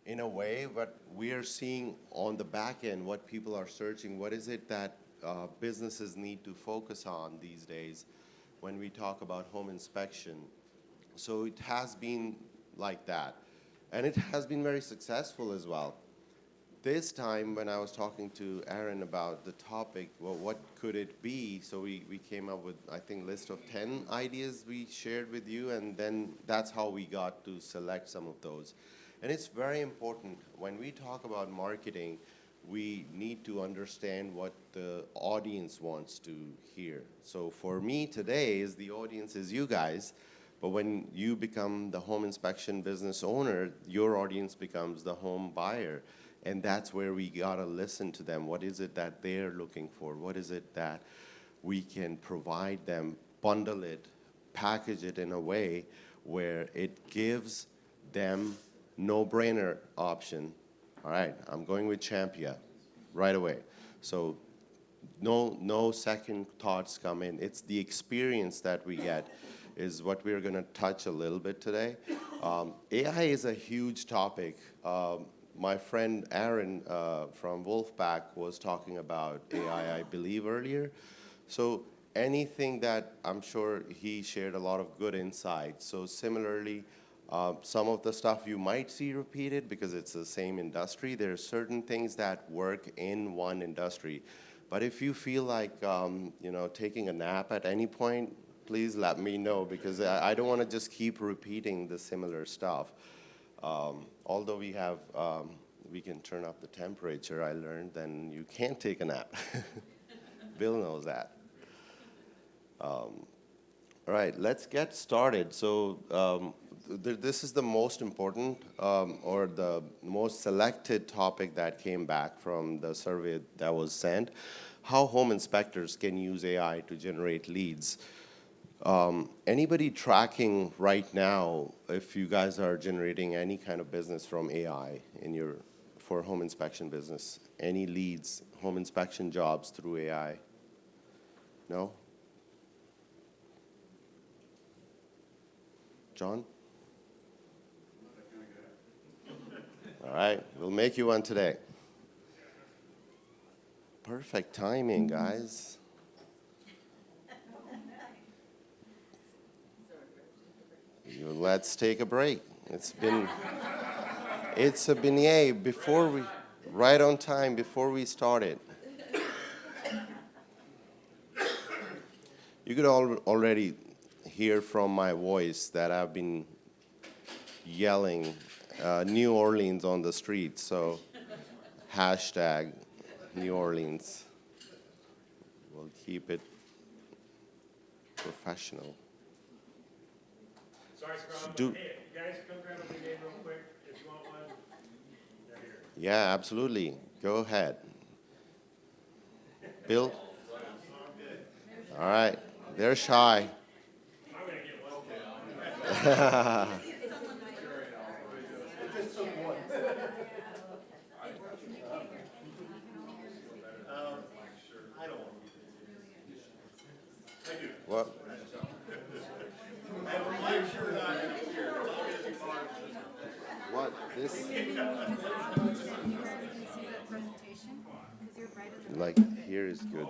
in a way, what we are seeing on the back end, what people are searching, what is it that businesses need to focus on these days when we talk about home inspection. So it has been like that. And it has been very successful as well. This time when I was talking to Aaron about the topic, well, what could it be? So we came up with, I think, list of 10 ideas we shared with you, and then that's how we got to select some of those. And it's very important when we talk about marketing, we need to understand what the audience wants to hear. So for me today, is the audience is you guys, but when you become the home inspection business owner, your audience becomes the home buyer. And that's where we gotta listen to them. What is it that they're looking for? What is it that we can provide them, bundle it, package it in a way where it gives them no-brainer option. All right, I'm going with Champia right away. So no second thoughts come in. It's the experience that we get is what we're gonna touch a little bit today. AI is a huge topic. My friend Aaron from Wolfpack was talking about AI, I believe, earlier. So anything that I'm sure he shared a lot of good insights. So similarly, some of the stuff you might see repeated because it's the same industry. There are certain things that work in one industry. But if you feel like taking a nap at any point, please let me know because I don't want to just keep repeating the similar stuff. Although we can turn up the temperature, I learned, then you can't take a nap. Bill knows that. All right, let's get started. So this is the most important or the most selected topic that came back from the survey that was sent. How home inspectors can use AI to generate leads. Anybody tracking right now if you guys are generating any kind of business from AI for home inspection business? Any leads, home inspection jobs through AI? No? John? All right, we'll make you one today. Perfect timing, guys. Let's take a break. It's a beignet right on time before we started. You could already hear from my voice that I've been yelling New Orleans on the street, so hashtag New Orleans. We'll keep it professional. Sorry, Khurram, hey, you guys come grab a beignet real quick if you want one. They're here. Yeah, absolutely. Go ahead. Bill? All right. They're shy. I'm going to get one. What? What? This? Like, here is good.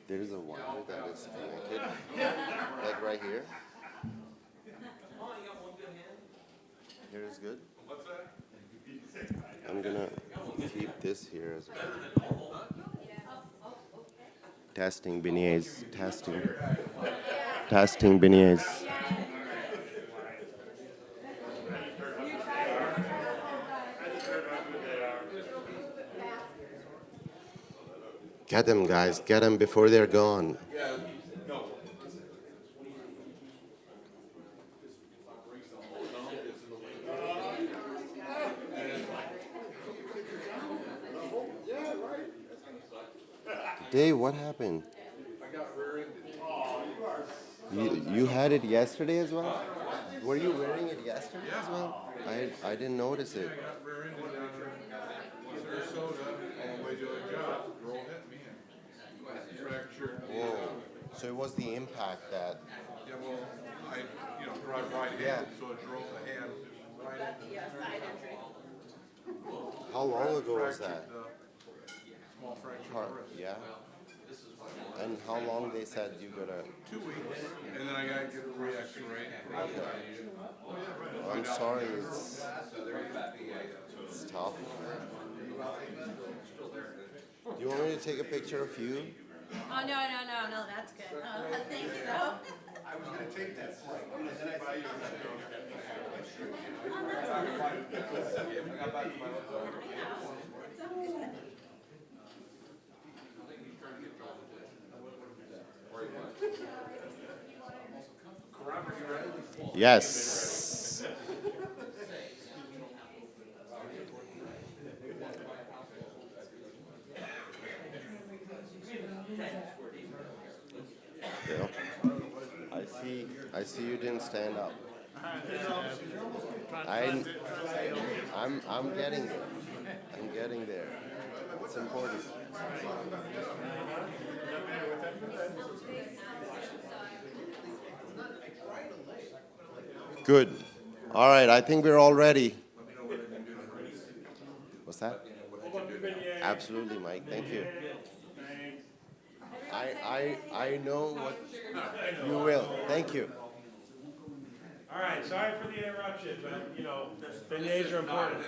There's a wire that is connected. Like right here. Here is good. I'm gonna keep this here as well. Testing beignets. Testing beignets. Get them, guys. Get them before they're gone. Dave, what happened? You had it yesterday as well? Were you wearing it yesterday as well? I didn't notice it. I got rear-ended down in Sarasota on the way to a job. Girl hit me and fractured. Whoa. So it was the impact that. Yeah, well, I drive right in, Yeah. so it drove the hand right into How long ago was that? Small fracture Heart, of the wrist. yeah. And how long they said you gotta? 2 weeks, and then I gotta get a re-X-ray. I'm sorry, it's tough. Do you want me to take a picture of you? Oh, no, that's good. Thank you, though. Yes. Bill, I see you didn't stand up. I'm getting there. I'm getting there. It's important. Good. All right, I think we're all ready. What's that? Absolutely, Mike. Thank you. I know what you will. Thank you. All right, sorry for the interruption, but, you know, beignets are important.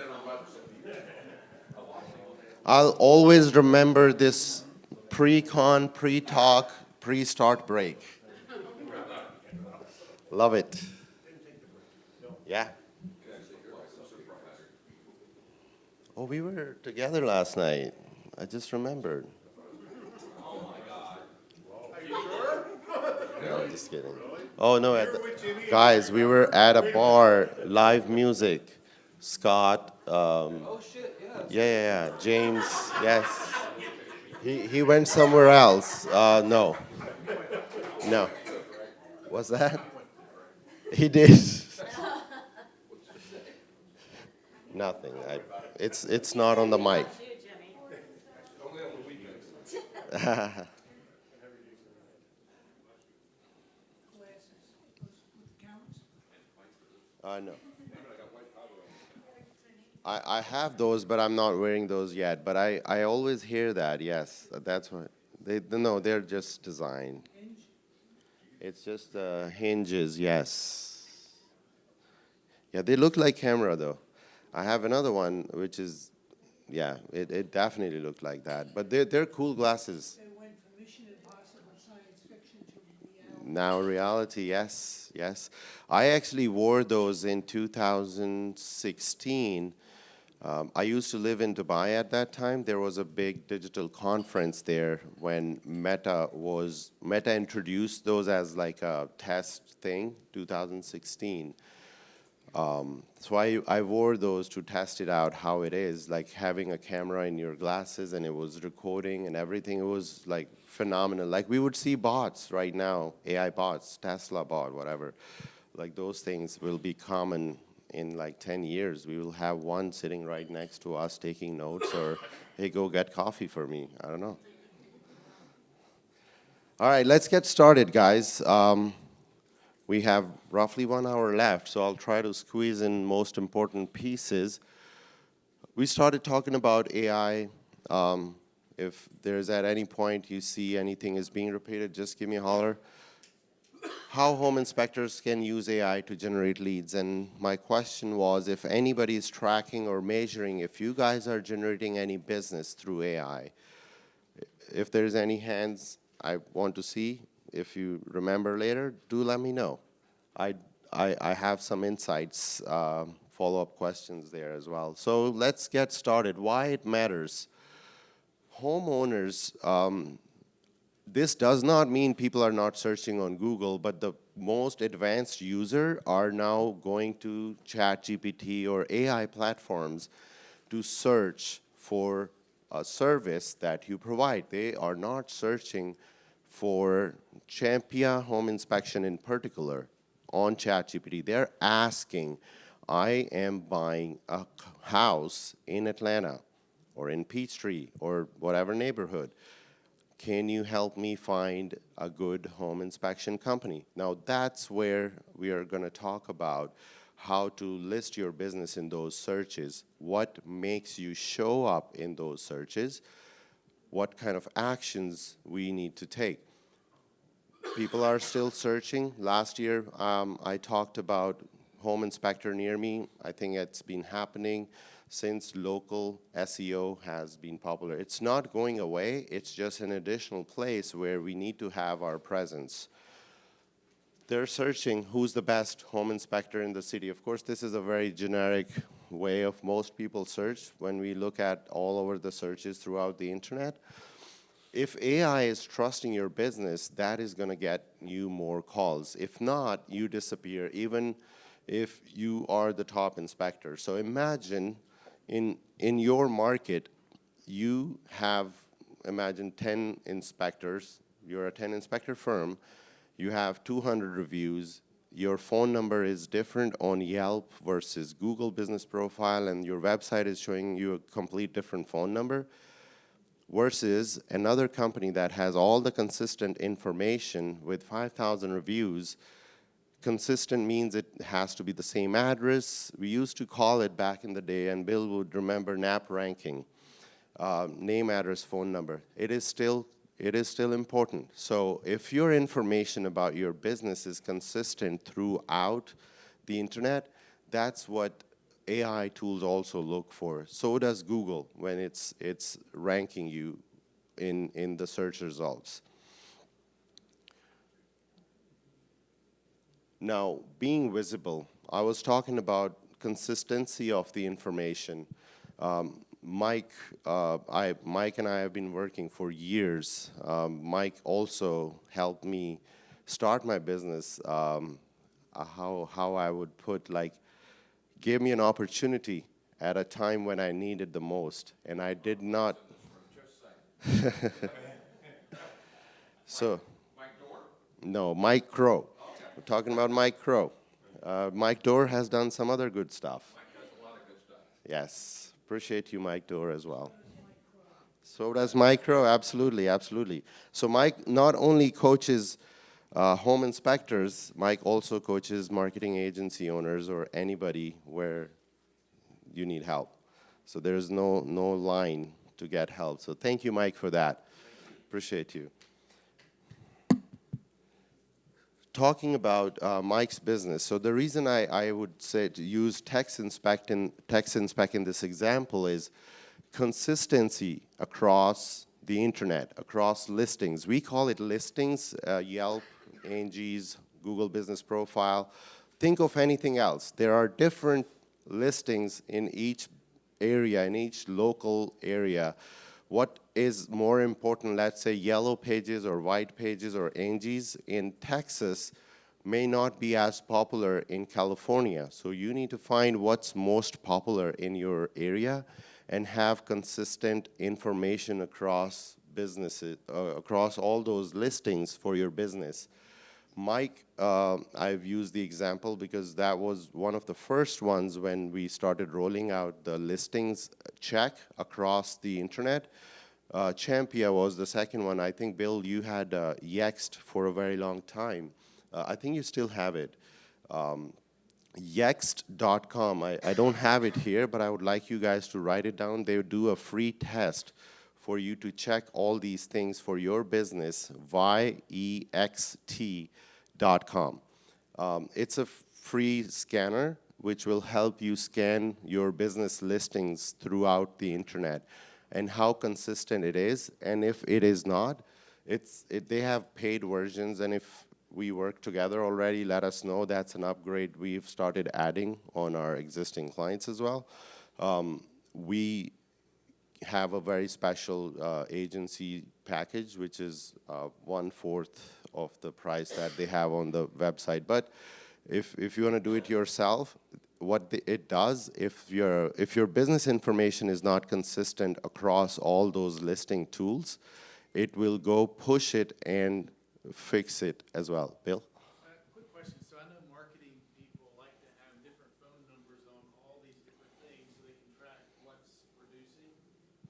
I'll always remember this pre-con, pre-talk, pre-start break. Love it. Yeah. Oh, we were together last night. I just remembered. No, I'm just kidding. Oh, no, guys, we were at a bar, live music. Scott, yeah. James, yes. He went somewhere else. No. What's that? He did. Nothing. It's not on the mic. No. I have those, but I'm not wearing those yet. But I always hear that. Yes, that's what no, they're just designed. It's just hinges. Yes. Yeah, they look like camera though. I have another one which is, yeah, it definitely looked like that. But they're cool glasses. They went from Mission Impossible science fiction to reality. Now reality, yes. I actually wore those in 2016. I used to live in Dubai at that time. There was a big digital conference there when Meta introduced those as like a test thing, 2016. So I wore those to test it out how it is, like having a camera in your glasses and it was recording and everything. It was like phenomenal. Like we would see bots right now, AI bots, Tesla bot, whatever. Like those things will be common in like 10 years. We will have one sitting right next to us taking notes or, hey, go get coffee for me. I don't know. All right, let's get started, guys. We have roughly 1 hour left, so I'll try to squeeze in most important pieces. We started talking about AI. If there's at any point you see anything is being repeated, just give me a holler. How home inspectors can use AI to generate leads. And my question was, if anybody is tracking or measuring, if you guys are generating any business through AI. If there's any hands I want to see, if you remember later, do let me know. I have some insights, follow-up questions there as well. So let's get started. Why it matters. Homeowners, this does not mean people are not searching on Google, but the most advanced user are now going to ChatGPT or AI platforms to search for a service that you provide. They are not searching for Champia home inspection in particular on ChatGPT. They're asking, I am buying a house in Atlanta or in Peachtree or whatever neighborhood. Can you help me find a good home inspection company? Now that's where we are going to talk about how to list your business in those searches, what makes you show up in those searches, what kind of actions we need to take. People are still searching. Last year, I talked about home inspector near me. I think it's been happening since local SEO has been popular. It's not going away. It's just an additional place where we need to have our presence. They're searching who's the best home inspector in the city. Of course, this is a very generic way of most people search when we look at all over the searches throughout the internet. If AI is trusting your business, that is going to get you more calls. If not, you disappear, even if you are the top inspector. So imagine in your market, you have, imagine 10 inspectors. You're a 10 inspector firm. You have 200 reviews. Your phone number is different on Yelp versus Google Business Profile, and your website is showing you a complete different phone number, versus another company that has all the consistent information with 5,000 reviews. Consistent means it has to be the same address. We used to call it back in the day, and Bill would remember NAP ranking, name, address, phone number. It is still important. So if your information about your business is consistent throughout the internet, that's what AI tools also look for. So does Google when it's ranking you in the search results. Now, being visible, I was talking about consistency of the information. Mike and I have been working for years. Mike also helped me start my business. How I would put, like, gave me an opportunity at a time when I needed the most, and I did not. So, no, Mike Crow. We're talking about Mike Crow. Mike Dorr has done some other good stuff. Mike does a lot of good stuff. Yes, appreciate you, Mike Dorr, as well. So does Mike Crow, absolutely, absolutely. So Mike not only coaches home inspectors, Mike also coaches marketing agency owners or anybody where you need help. So there's no line to get help. So thank you, Mike, for that. Appreciate you. Talking about Mike's business, so the reason I would say to use text inspect in this example is consistency across the internet, across listings. We call it listings, Yelp, Angie's, Google Business Profile. Think of anything else. There are different listings in each area, in each local area. What is more important, let's say Yellow Pages or White Pages or Angie's in Texas may not be as popular in California. So you need to find what's most popular in your area and have consistent information across businesses, across all those listings for your business. Mike, I've used the example because that was one of the first ones when we started rolling out the listings check across the internet. Champia was the second one. I think, Bill, you had Yext for a very long time. I think you still have it. Yext.com, I don't have it here, but I would like you guys to write it down. They do a free test for you to check all these things for your business, yext.com. It's a free scanner which will help you scan your business listings throughout the internet and how consistent it is. And if it is not, they have paid versions, and if we work together already, let us know. That's an upgrade we've started adding on our existing clients as well. We have a very special agency package, which is 1/4 of the price that they have on the website. But if you want to do it yourself, what it does, if your business information is not consistent across all those listing tools, it will go push it and fix it as well. Bill? Quick question. So I know marketing people like to have different phone numbers on all these different things so they can track what's producing.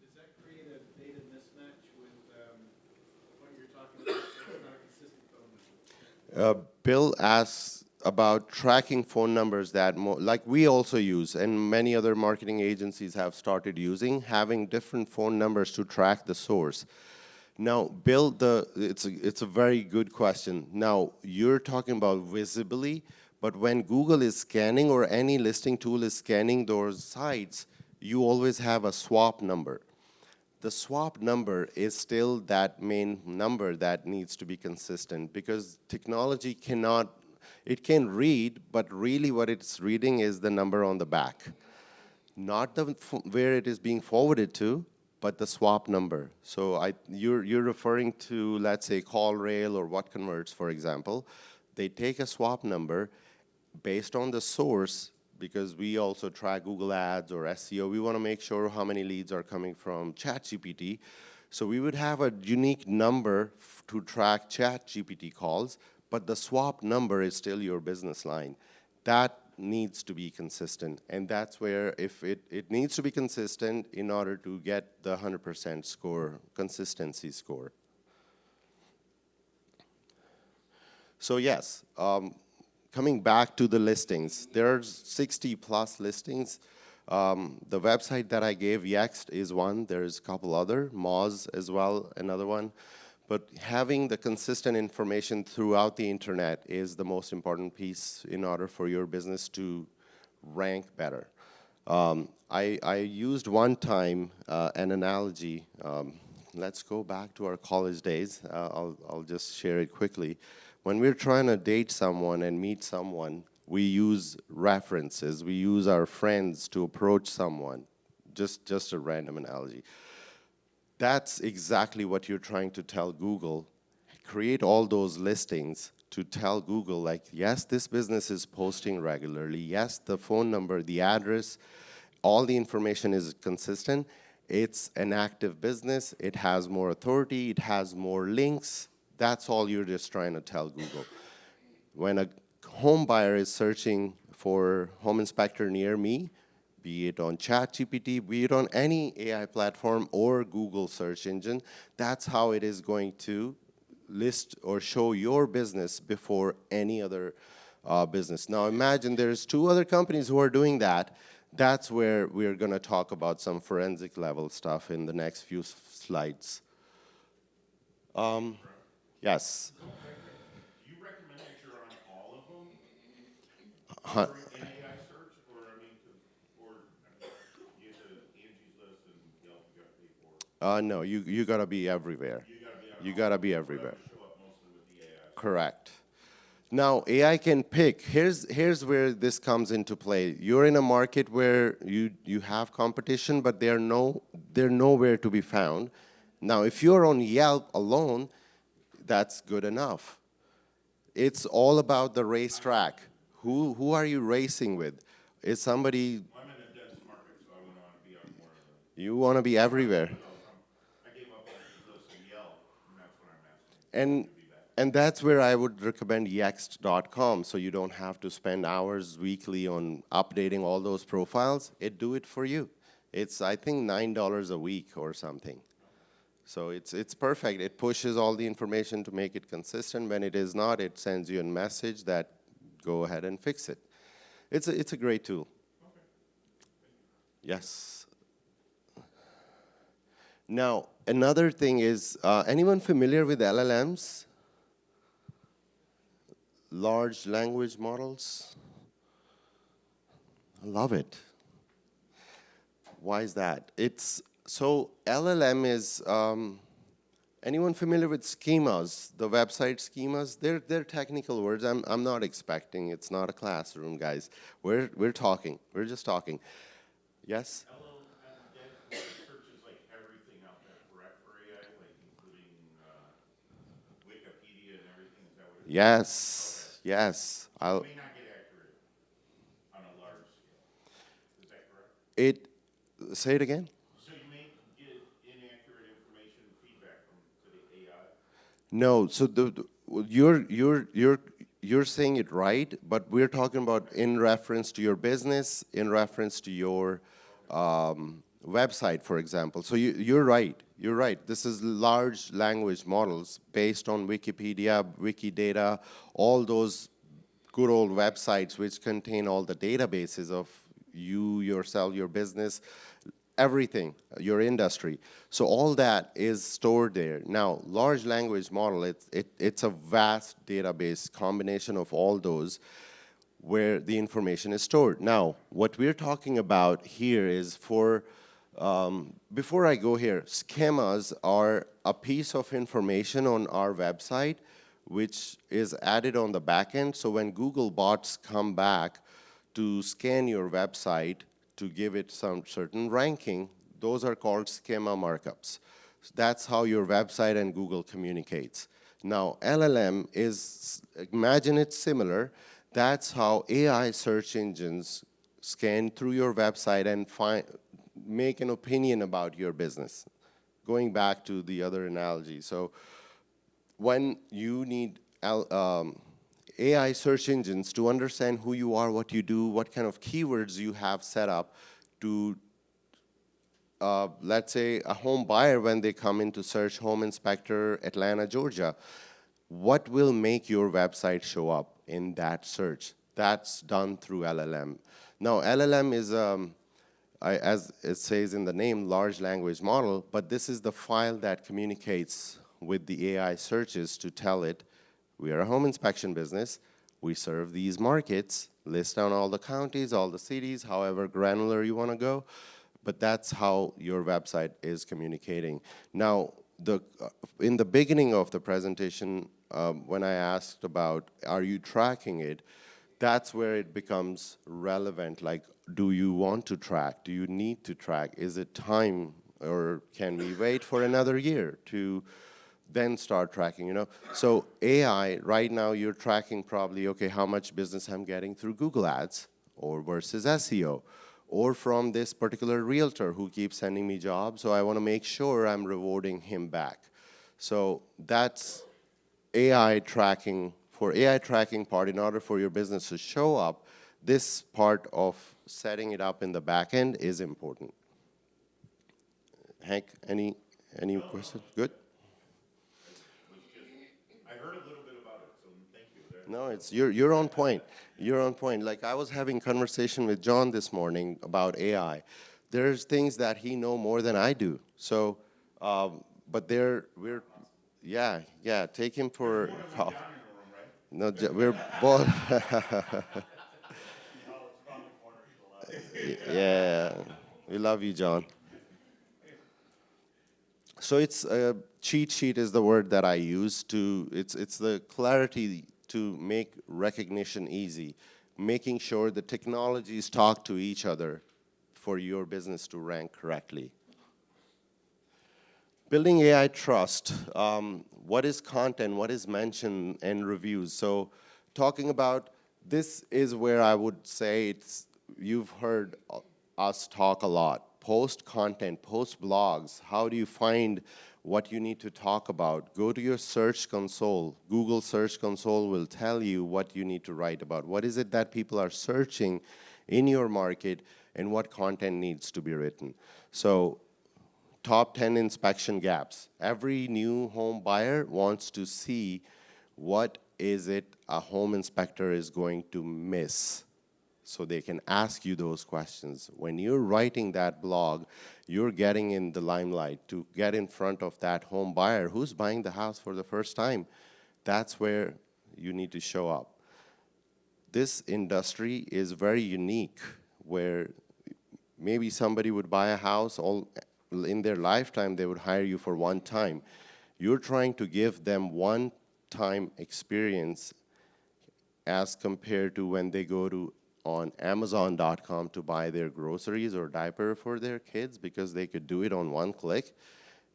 Does that create a data mismatch with what you're talking about? It's not a consistent phone number. Bill asks about tracking phone numbers that, like we also use, and many other marketing agencies have started using, having different phone numbers to track the source. Now, it's a very good question. Now, you're talking about visibly, but when Google is scanning or any listing tool is scanning those sites, you always have a swap number. The swap number is still that main number that needs to be consistent, because technology it can read, but really what it's reading is the number on the back. Not where it is being forwarded to, but the swap number. So you're referring to, let's say, CallRail or What Converts, for example. They take a swap number based on the source, because we also track Google Ads or SEO. We want to make sure how many leads are coming from ChatGPT. So we would have a unique number to track ChatGPT calls, but the swap number is still your business line. That needs to be consistent, and that's where if it needs to be consistent in order to get the 100% score, consistency score. So yes, coming back to the listings, there's 60 plus listings. The website that I gave, Yext, is one. There's a couple other, Moz as well, another one. But having the consistent information throughout the internet is the most important piece in order for your business to rank better. I used one time an analogy. Let's go back to our college days. I'll just share it quickly. When we're trying to date someone and meet someone, we use references. We use our friends to approach someone. Just a random analogy. That's exactly what you're trying to tell Google. Create all those listings to tell Google, like, yes, this business is posting regularly. Yes, the phone number, the address, all the information is consistent. It's an active business. It has more authority. It has more links. That's all you're just trying to tell Google. When a home buyer is searching for home inspector near me, be it on ChatGPT, be it on any AI platform or Google search engine, that's how it is going to list or show your business before any other business. Now imagine there's 2 other companies who are doing that. That's where we're going to talk about some forensic level stuff in the next few slides. Yes. Do you recommend that you're on all of them? Or in AI search? Or, I mean, you have Angie's List and Yelp, you got to pay for it. No, you got to be everywhere. You got to be everywhere. Show up mostly with the AI. Correct. Now, AI can pick. Here's where this comes into play. You're in a market where you have competition, but they're nowhere to be found. Now, if you're on Yelp alone, that's good enough. It's all about the racetrack. Who are you racing with? Is somebody... Well, I'm in a dense market, so I wouldn't want to be on more of them. You want to be everywhere. I gave up Angie's List and Yelp, and that's what I'm asking. And that's where I would recommend Yext.com, so you don't have to spend hours weekly on updating all those profiles. It do it for you. It's, I think, $9 a week or something. So it's perfect. It pushes all the information to make it consistent. When it is not, it sends you a message that go ahead and fix it. It's a great tool. Okay. Yes. Now, another thing is, anyone familiar with LLMs? Large language models? I love it. Why is that? So LLM is, anyone familiar with schemas, the website schemas? They're technical words. I'm not expecting. It's not a classroom, guys. We're talking. We're just talking. Yes? LLM searches like everything out there, correct, for AI, like including Wikipedia and everything. Is that what it is? Yes. Okay. Yes. It may not get accurate on a large scale. Is that correct? Say it again. So you may get inaccurate information feedback to the AI? No, so you're saying it right, but we're talking about in reference to your business, in reference to your website, for example. So you're right. You're right. This is large language models based on Wikipedia, Wikidata, all those good old websites which contain all the databases of you, yourself, your business, everything, your industry. So all that is stored there. Now, large language model, it's a vast database combination of all those where the information is stored. Now, what we're talking about here is before I go here, schemas are a piece of information on our website which is added on the back end. So when Google bots come back to scan your website to give it some certain ranking, those are called schema markups. That's how your website and Google communicates. Now, LLM is, imagine it's similar. That's how AI search engines scan through your website and make an opinion about your business. Going back to the other analogy. So when you need AI search engines to understand who you are, what you do, what kind of keywords you have set up to, let's say, a home buyer when they come in to search home inspector, Atlanta, Georgia, what will make your website show up in that search? That's done through LLM. Now, LLM is, as it says in the name, large language model, but this is the file that communicates with the AI searches to tell it, we are a home inspection business, we serve these markets, list down all the counties, all the cities, however granular you want to go, but that's how your website is communicating. Now, in the beginning of the presentation, when I asked about, are you tracking it, that's where it becomes relevant. Like, do you want to track? Do you need to track? Is it time, or can we wait for another year to then start tracking, you know? So AI, right now you're tracking probably, okay, how much business I'm getting through Google Ads or versus SEO, or from this particular realtor who keeps sending me jobs, so I want to make sure I'm rewarding him back. So that's AI tracking. For AI tracking part, in order for your business to show up, this part of setting it up in the back end is important. Hank, any question? Good? I heard a little bit about it, so thank you. No, it's you're on point. You're on point. Like, I was having conversation with John this morning about AI. There's things that he know more than I do. So, but yeah, take him for coffee. No, we're both. Yeah, we love you, John. So it's cheat sheet is the word that I use to. It's the clarity to make recognition easy, making sure the technologies talk to each other for your business to rank correctly. Building AI trust. What is content? What is mentioned in reviews? So talking about this is where I would say you've heard us talk a lot. Post content, post blogs. How do you find what you need to talk about? Go to your search console. Google Search Console will tell you what you need to write about. What is it that people are searching in your market, and what content needs to be written? So top 10 inspection gaps. Every new home buyer wants to see what is it a home inspector is going to miss, so they can ask you those questions. When you're writing that blog, you're getting in the limelight to get in front of that home buyer who's buying the house for the first time. That's where you need to show up. This industry is very unique, where maybe somebody would buy a house all in their lifetime, they would hire you for one time. You're trying to give them one-time experience as compared to when they go to on Amazon.com to buy their groceries or diaper for their kids, because they could do it on one click.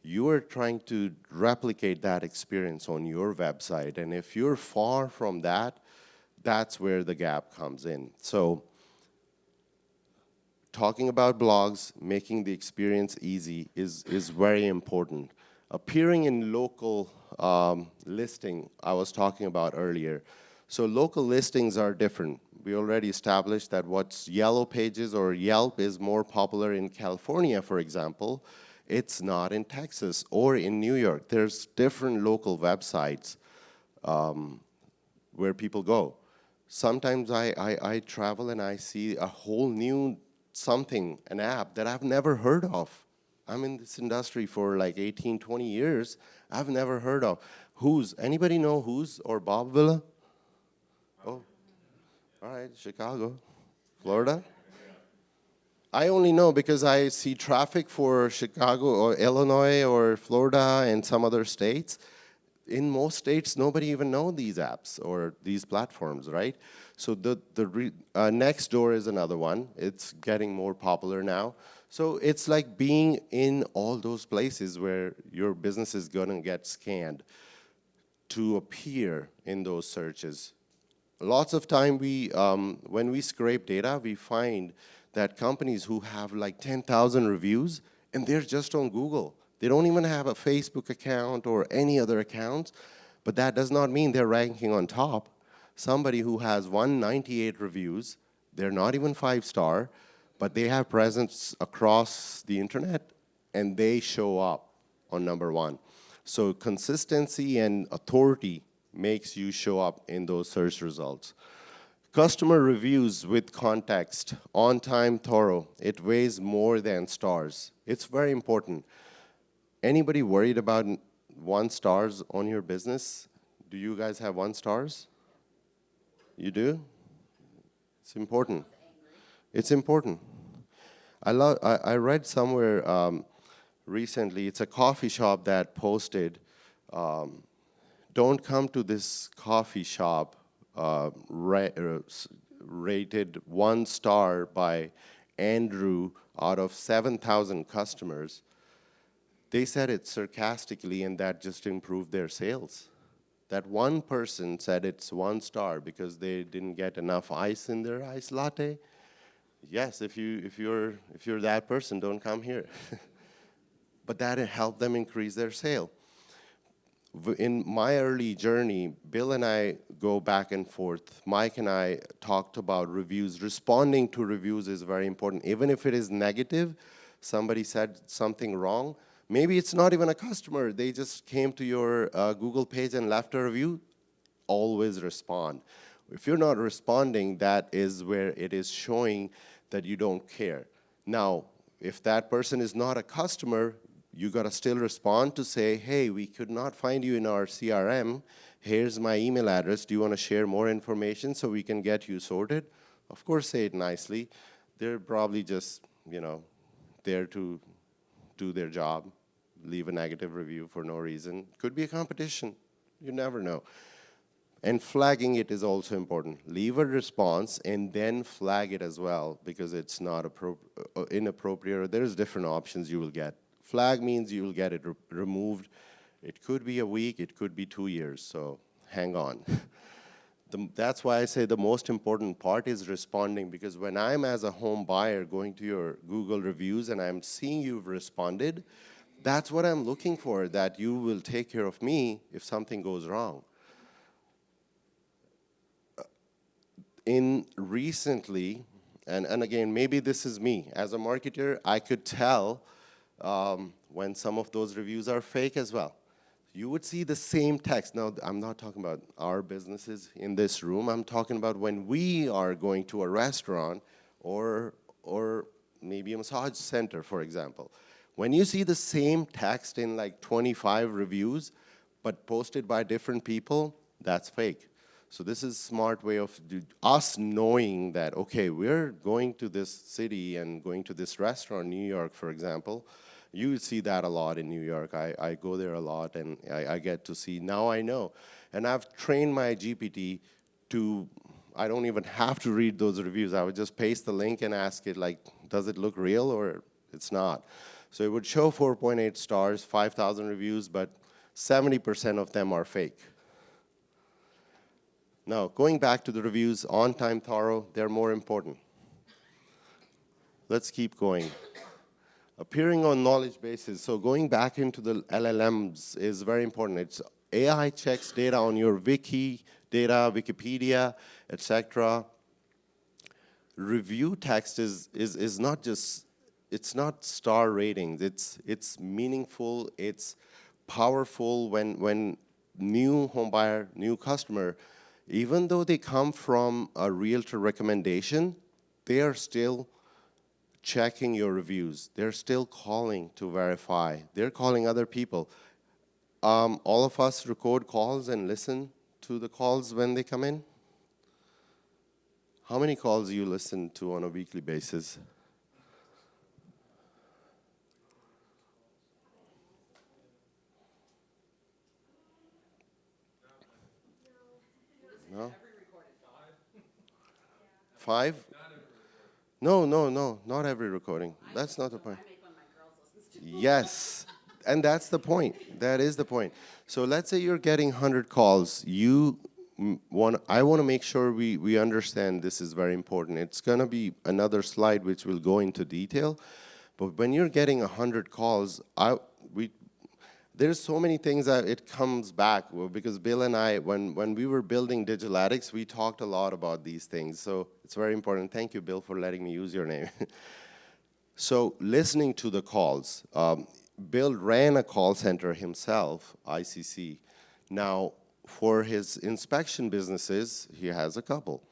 You are trying to replicate that experience on your website. And if you're far from that, that's where the gap comes in. So talking about blogs, making the experience easy is very important. Appearing in local listing, I was talking about earlier. So local listings are different. We already established that what's Yellow Pages or Yelp is more popular in California, for example. It's not in Texas or in New York. There's different local websites where people go. Sometimes I travel and I see a whole new something, an app that I've never heard of. I'm in this industry for like 18, 20 years. I've never heard of. Anybody know Who's or Bob Villa? Oh, all right, Chicago, Florida. I only know because I see traffic for Chicago or Illinois or Florida and some other states. In most states, nobody even knows these apps or these platforms, right? So Nextdoor is another one. It's getting more popular now. So it's like being in all those places where your business is gonna get scanned to appear in those searches. Lots of time when we scrape data, we find that companies who have like 10,000 reviews and they're just on Google. They don't even have a Facebook account or any other accounts, but that does not mean they're ranking on top. Somebody who has 198 reviews, they're not even 5-star, but they have presence across the internet and they show up on #1. So consistency and authority makes you show up in those search results. Customer reviews with context, on time, thorough. It weighs more than stars. It's very important. Anybody worried about 1 stars on your business? Do you guys have 1 stars? You do? It's important. It's important. I read somewhere recently, it's a coffee shop that posted, don't come to this coffee shop rated 1 star by Andrew out of 7,000 customers. They said it sarcastically, and that just improved their sales. That one person said it's 1 star because they didn't get enough ice in their iced latte. Yes, if you're that person, don't come here. But that helped them increase their sale. In my early journey, Bill and I go back and forth. Mike and I talked about reviews. Responding to reviews is very important. Even if it is negative, somebody said something wrong, maybe it's not even a customer. They just came to your Google page and left a review. Always respond. If you're not responding, that is where it is showing that you don't care. Now, if that person is not a customer, you gotta still respond to say, hey, we could not find you in our CRM. Here's my email address. Do you wanna share more information so we can get you sorted? Of course, say it nicely. They're probably just, there to do their job, leave a negative review for no reason. Could be a competition. You never know. And flagging it is also important. Leave a response and then flag it as well because it's not inappropriate, or there's different options you will get. Flag means you will get it removed. It could be a week, it could be 2 years, so hang on. That's why I say the most important part is responding, because when I'm as a home buyer going to your Google reviews and I'm seeing you've responded, that's what I'm looking for, that you will take care of me if something goes wrong. In recently, and again, maybe this is me, as a marketer, I could tell when some of those reviews are fake as well. You would see the same text. Now, I'm not talking about our businesses in this room. I'm talking about when we are going to a restaurant or maybe a massage center, for example. When you see the same text in like 25 reviews, but posted by different people, that's fake. So this is a smart way of us knowing that, okay, we're going to this city and going to this restaurant, New York, for example. You see that a lot in New York. I go there a lot, and I get to see. Now I know. And I've trained my GPT to, I don't even have to read those reviews. I would just paste the link and ask it, like, does it look real or it's not? So it would show 4.8 stars, 5,000 reviews, but 70% of them are fake. Now, going back to the reviews, on time, thorough, they're more important. Let's keep going. Appearing on knowledge bases. So going back into the LLMs is very important. It's AI checks data on your wiki data, Wikipedia, etc. Review text is not just, it's not star ratings. It's meaningful. It's powerful when new home buyer, new customer Even though they come from a realtor recommendation, they are still checking your reviews. They're still calling to verify. They're calling other people. All of us record calls and listen to the calls when they come in. How many calls do you listen to on a weekly basis? No? 5? No, not every recording. That's not the point. Yes, and that's the point. That is the point. So let's say you're getting 100 calls. I want to make sure we understand this is very important. It's going to be another slide which will go into detail. But when you're getting 100 calls, there's so many things that it comes back, because Bill and I, when we were building Digital Addicts, we talked a lot about these things. So it's very important. Thank you, Bill, for letting me use your name. So listening to the calls. Bill ran a call center himself, ICC. Now, for his inspection businesses, he has a couple.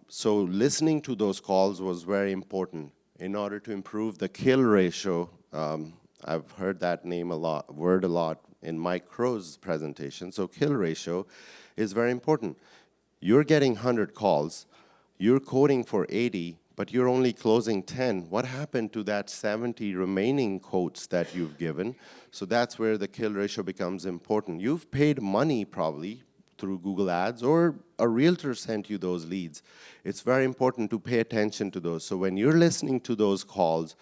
So listening to those calls was very important in order to improve the kill ratio. I've heard that word a lot in Mike Crow's presentation. So kill ratio is very important. You're getting 100 calls, you're coding for 80, but you're only closing 10. What happened to that 70 remaining quotes that you've given? So that's where the kill ratio becomes important. You've paid money probably through Google Ads, or a realtor sent you those leads. It's very important to pay attention to those. So when you're listening to those calls,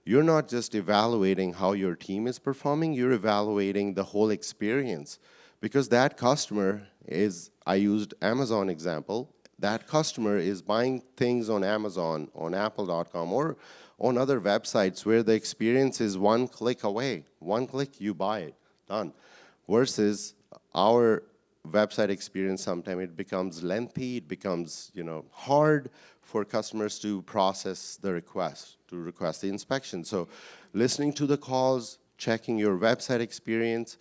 you're not just evaluating how your team is performing, you're evaluating the whole experience. Because that customer is, I used Amazon example, that customer is buying things on Amazon, on apple.com, or on other websites where the experience is one click away. One click, you buy it, done. Versus our website experience, sometimes it becomes lengthy, it becomes hard for customers to process the request, to request the inspection. So listening to the calls, checking your website experience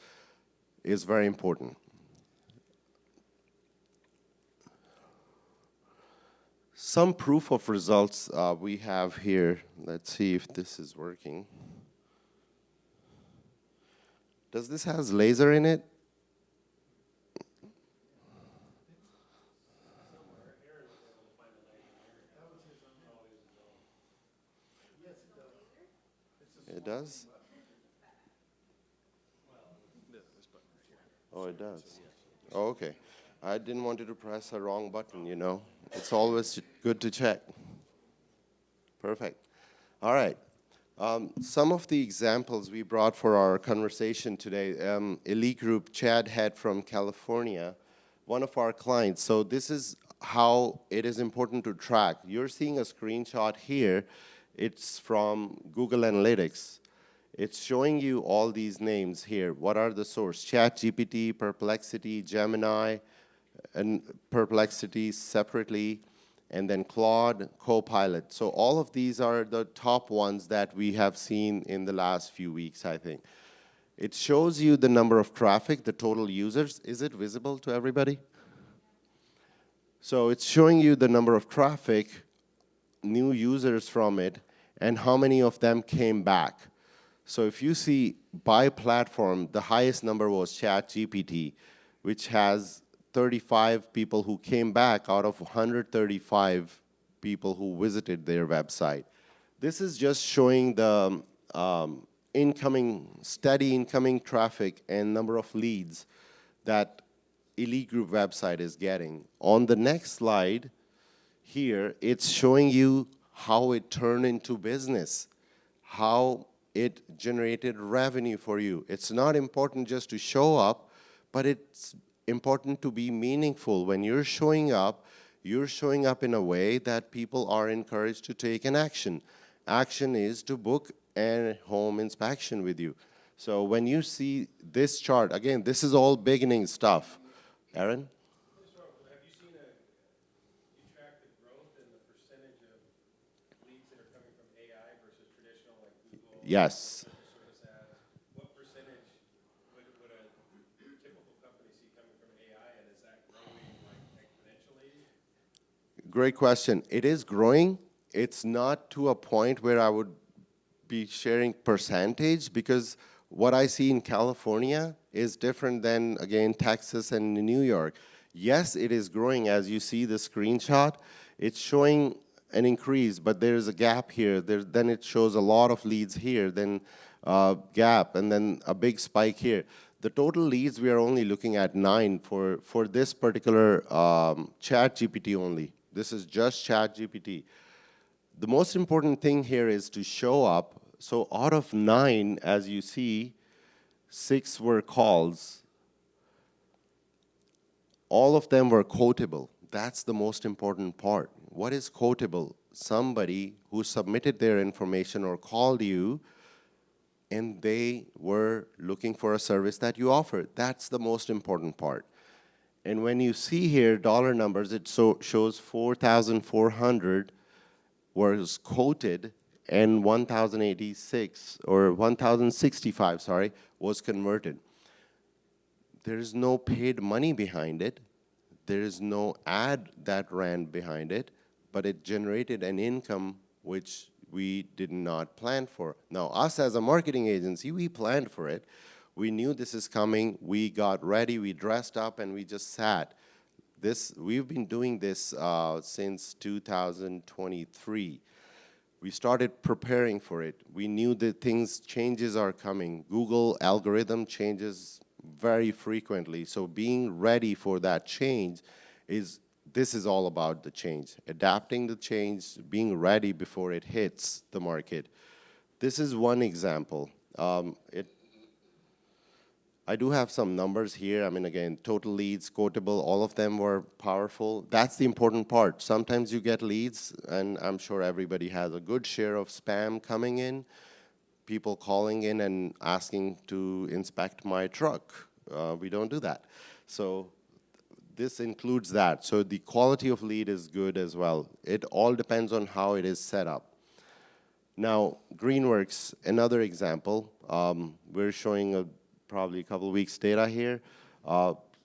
is very important. Some proof of results we have here. Let's see if this is working. Does this has laser in it? It does? Oh, it does. Oh, okay. I didn't want you to press a wrong button, It's always good to check. Perfect. All right. Some of the examples we brought for our conversation today, Elite Group, Chad Head from California, one of our clients. So this is how it is important to track. You're seeing a screenshot here. It's from Google Analytics. It's showing you all these names here. What are the source? ChatGPT, Perplexity, Gemini, and Perplexity separately, and then Claude, Copilot. So all of these are the top ones that we have seen in the last few weeks, I think. It shows you the number of traffic, the total users. Is it visible to everybody? So it's showing you the number of traffic, new users from it, and how many of them came back. So if you see by platform, the highest number was ChatGPT, which has 35 people who came back out of 135 people who visited their website. This is just showing the steady incoming traffic and number of leads that Elite Group website is getting. On the next slide here, it's showing you how it turned into business, how it generated revenue for you. It's not important just to show up, but it's important to be meaningful. When you're showing up in a way that people are encouraged to take an action. Action is to book a home inspection with you. So when you see this chart, again, this is all beginning stuff. Aaron? So have you seen you track the growth and the percentage of leads that are coming from AI versus traditional like Google? Yes. Service ads? What percentage would a typical company see coming from AI, and is that growing Great question. It is growing. It's not to a point where I would be sharing percentage, because what I see in California is different than, again, Texas and New York. Yes, it is growing. As you see the screenshot, it's showing an increase, but there's a gap here. Then it shows a lot of leads here, then gap, and then a big spike here. The total leads, we are only looking at 9 for this particular chat GPT only. This is just chat GPT. The most important thing here is to show up. So out of 9, as you see, 6 were calls. All of them were quotable. That's the most important part. What is quotable? Somebody who submitted their information or called you, and they were looking for a service that you offer. That's the most important part. And when you see here dollar numbers, it shows 4,400 was quoted, and 1,086 or 1,065, sorry, was converted. There is no paid money behind it. There is no ad that ran behind it, but it generated an income which we did not plan for. Now, us as a marketing agency, we planned for it. We knew this is coming. We got ready. We dressed up, and we just sat. We've been doing this since 2023. We started preparing for it. We knew that changes are coming. Google algorithm changes very frequently. So being ready for that change this is all about the change. Adapting the change, being ready before it hits the market. This is one example. I do have some numbers here. I mean, again, total leads, quotable, all of them were powerful. That's the important part. Sometimes you get leads, and I'm sure everybody has a good share of spam coming in, people calling in and asking to inspect my truck. We don't do that. So this includes that. So the quality of lead is good as well. It all depends on how it is set up. Now, Greenworks, another example. We're showing probably a couple of weeks data here.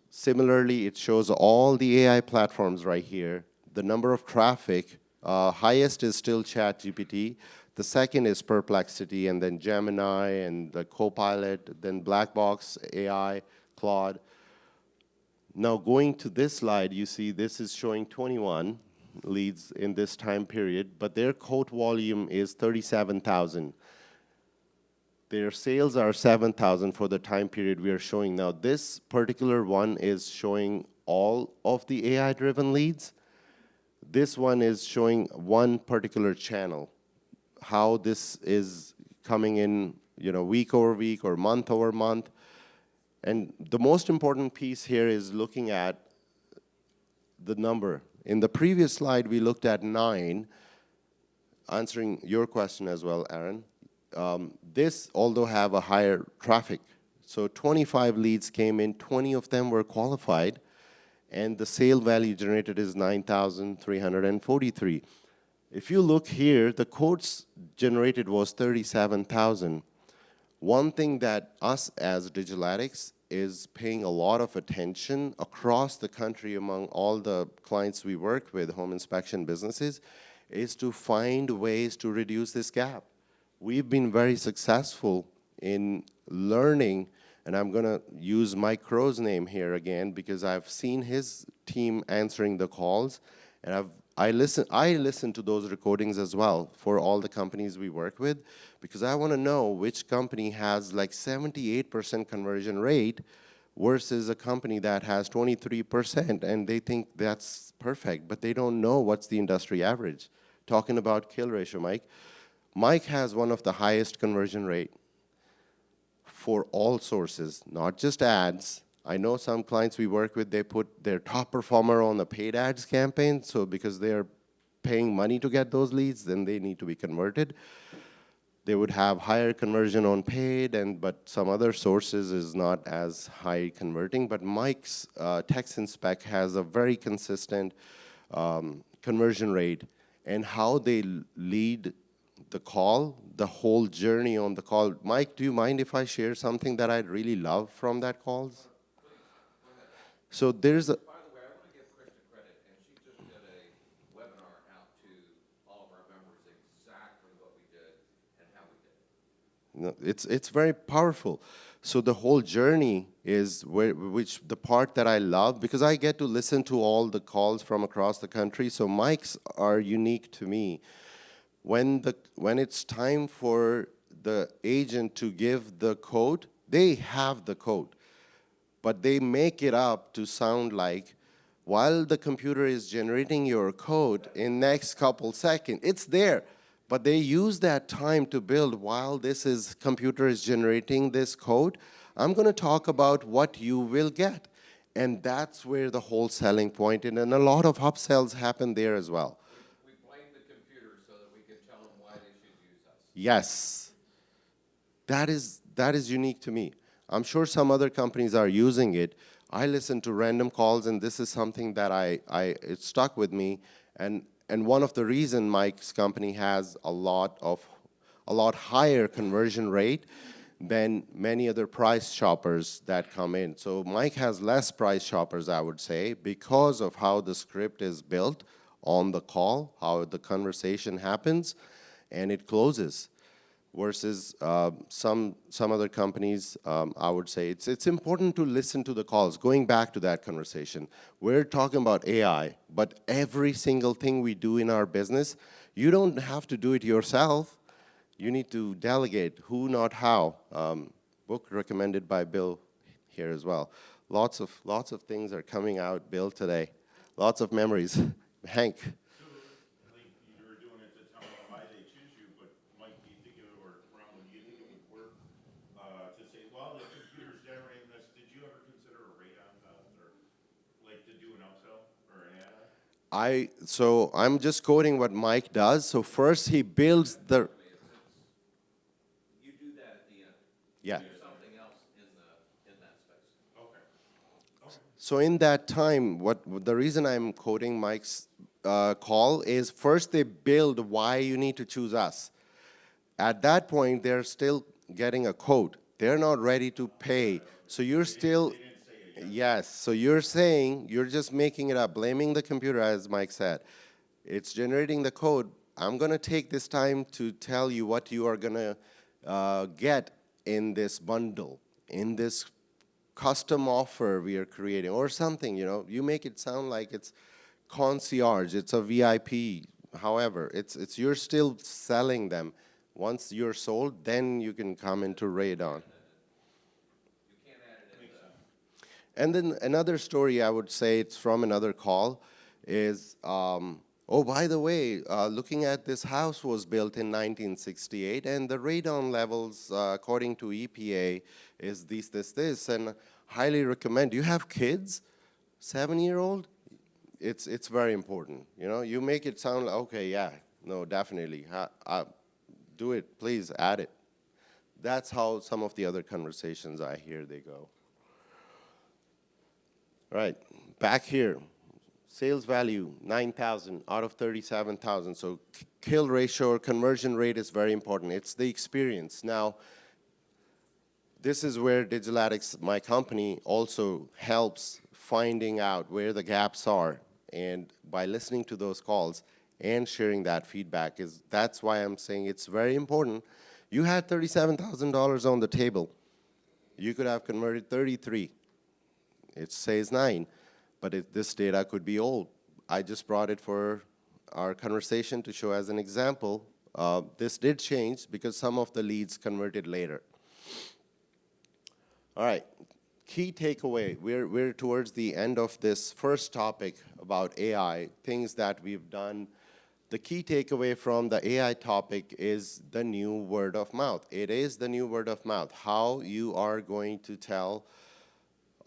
Similarly, it shows all the AI platforms right here. The number of traffic, highest is still ChatGPT. The second is Perplexity, and then Gemini, and the Copilot, then Blackbox AI, Claude. Now going to this slide, you see this is showing 21 leads in this time period, but their quote volume is 37,000. Their sales are 7,000 for the time period we are showing now. This particular one is showing all of the AI-driven leads. This one is showing one particular channel, how this is coming in, week over week or month over month. And the most important piece here is looking at the number. In the previous slide, we looked at 9, answering your question as well, Aaron. This, although have a higher traffic, so 25 leads came in, 20 of them were qualified, and the sale value generated is 9,343. If you look here, the quotes generated was 37,000. One thing that us as Digitalatics is paying a lot of attention across the country among all the clients we work with, home inspection businesses, is to find ways to reduce this gap. We've been very successful in learning, and I'm going to use Mike Crow's name here again because I've seen his team answering the calls, and I listen to those recordings as well for all the companies we work with, because I want to know which company has like 78% conversion rate versus a company that has 23%, and they think that's perfect, but they don't know what's the industry average. Talking about kill ratio, Mike has one of the highest conversion rate for all sources, not just ads. I know some clients we work with, they put their top performer on the paid ads campaign, so because they're paying money to get those leads, then they need to be converted. They would have higher conversion on paid, but some other sources is not as high converting. But Mike's Text Inspect has a very consistent conversion rate, and how they lead the call, the whole journey on the call. Mike, do you mind if I share something that I really love from that calls? So there's a... By the way, I want to give Krista credit, and she just did a It's very powerful. So the whole journey is which the part that I love, because I get to listen to all the calls from across the country. So mics are unique to me. When it's time for the agent to give the code, they have the code, but they make it up to sound like while the computer is generating your code in next couple seconds, it's there. But they use that time to build while computer is generating this code. I'm going to talk about what you will get. And that's where the whole selling point, and a lot of upsells happen there as well. We blame the computer so that we can tell them why they should use us. Yes. That is unique to me. I'm sure some other companies are using it. I listen to random calls, and this is something that it stuck with me. And one of the reason Mike's company has a lot higher conversion rate than many other price shoppers that come in. So Mike has less price shoppers, I would say, because of how the script is built on the call, how the conversation happens, and it closes. Versus some other companies, I would say it's important to listen to the calls. Going back to that conversation, we're talking about AI, but every single thing we do in our business, you don't have to do it yourself. You need to delegate who, not how. Book recommended by Bill here as well. Lots of things are coming out, Bill, today. Lots of memories. Hank. So I'm just quoting what Mike does. So first he builds the. You do that at the end. Yeah. There's something else in that space. Okay. So in that time, the reason I'm quoting Mike's call is first they build why you need to choose us. At that point, they're still getting a quote. They're not ready to pay. So you're still. Yes, so you're saying, you're just making it up, blaming the computer, as Mike said. It's generating the code. I'm going to take this time to tell you what you are going to get in this bundle, in this custom offer we are creating, or something, You make it sound like it's concierge, it's a VIP. However, you're still selling them. Once you're sold, then you can come into Radon. And then another story, I would say, it's from another call, is, oh, by the way, looking at this house was built in 1968, and the radon levels, according to EPA, is this, and highly recommend. You have kids, 7-year-old? It's very important. You make it sound like, okay, yeah, no, definitely. Do it, please, add it. That's how some of the other conversations I hear they go. Right, back here, sales value, 9,000 out of 37,000. So kill ratio or conversion rate is very important. It's the experience. Now, this is where Digital Addicts, my company, also helps finding out where the gaps are. And by listening to those calls and sharing that feedback, that's why I'm saying it's very important. You had $37,000 on the table. You could have converted 33. It says 9, but this data could be old. I just brought it for our conversation to show as an example. This did change because some of the leads converted later. All right, key takeaway. We're towards the end of this first topic about AI, things that we've done. The key takeaway from the AI topic is the new word of mouth. It is the new word of mouth, how you are going to tell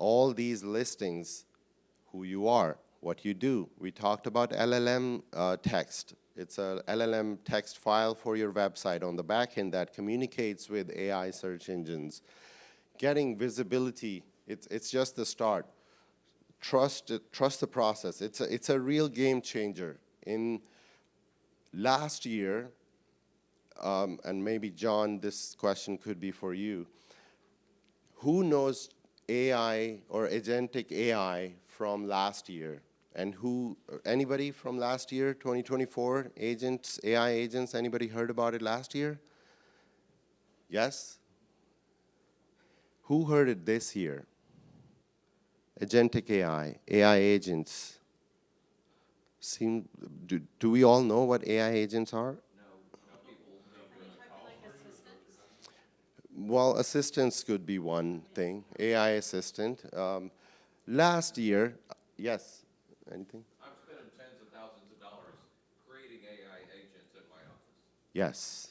all these listings who you are, what you do. We talked about LLM text. It's a LLM text file for your website on the back end that communicates with AI search engines. Getting visibility, it's just the start. Trust the process. It's a real game changer. In last year, and maybe John, this question could be for you. Who knows AI or agentic AI from last year? And anybody from last year, 2024, agents, AI agents, anybody heard about it last year? Yes? Who heard it this year? Agentic AI, AI agents. Do we all know what AI agents are? Well, assistants could be one thing, AI assistant. Last year, yes, anything? I'm spending tens of thousands of dollars creating AI agents in my office. Yes.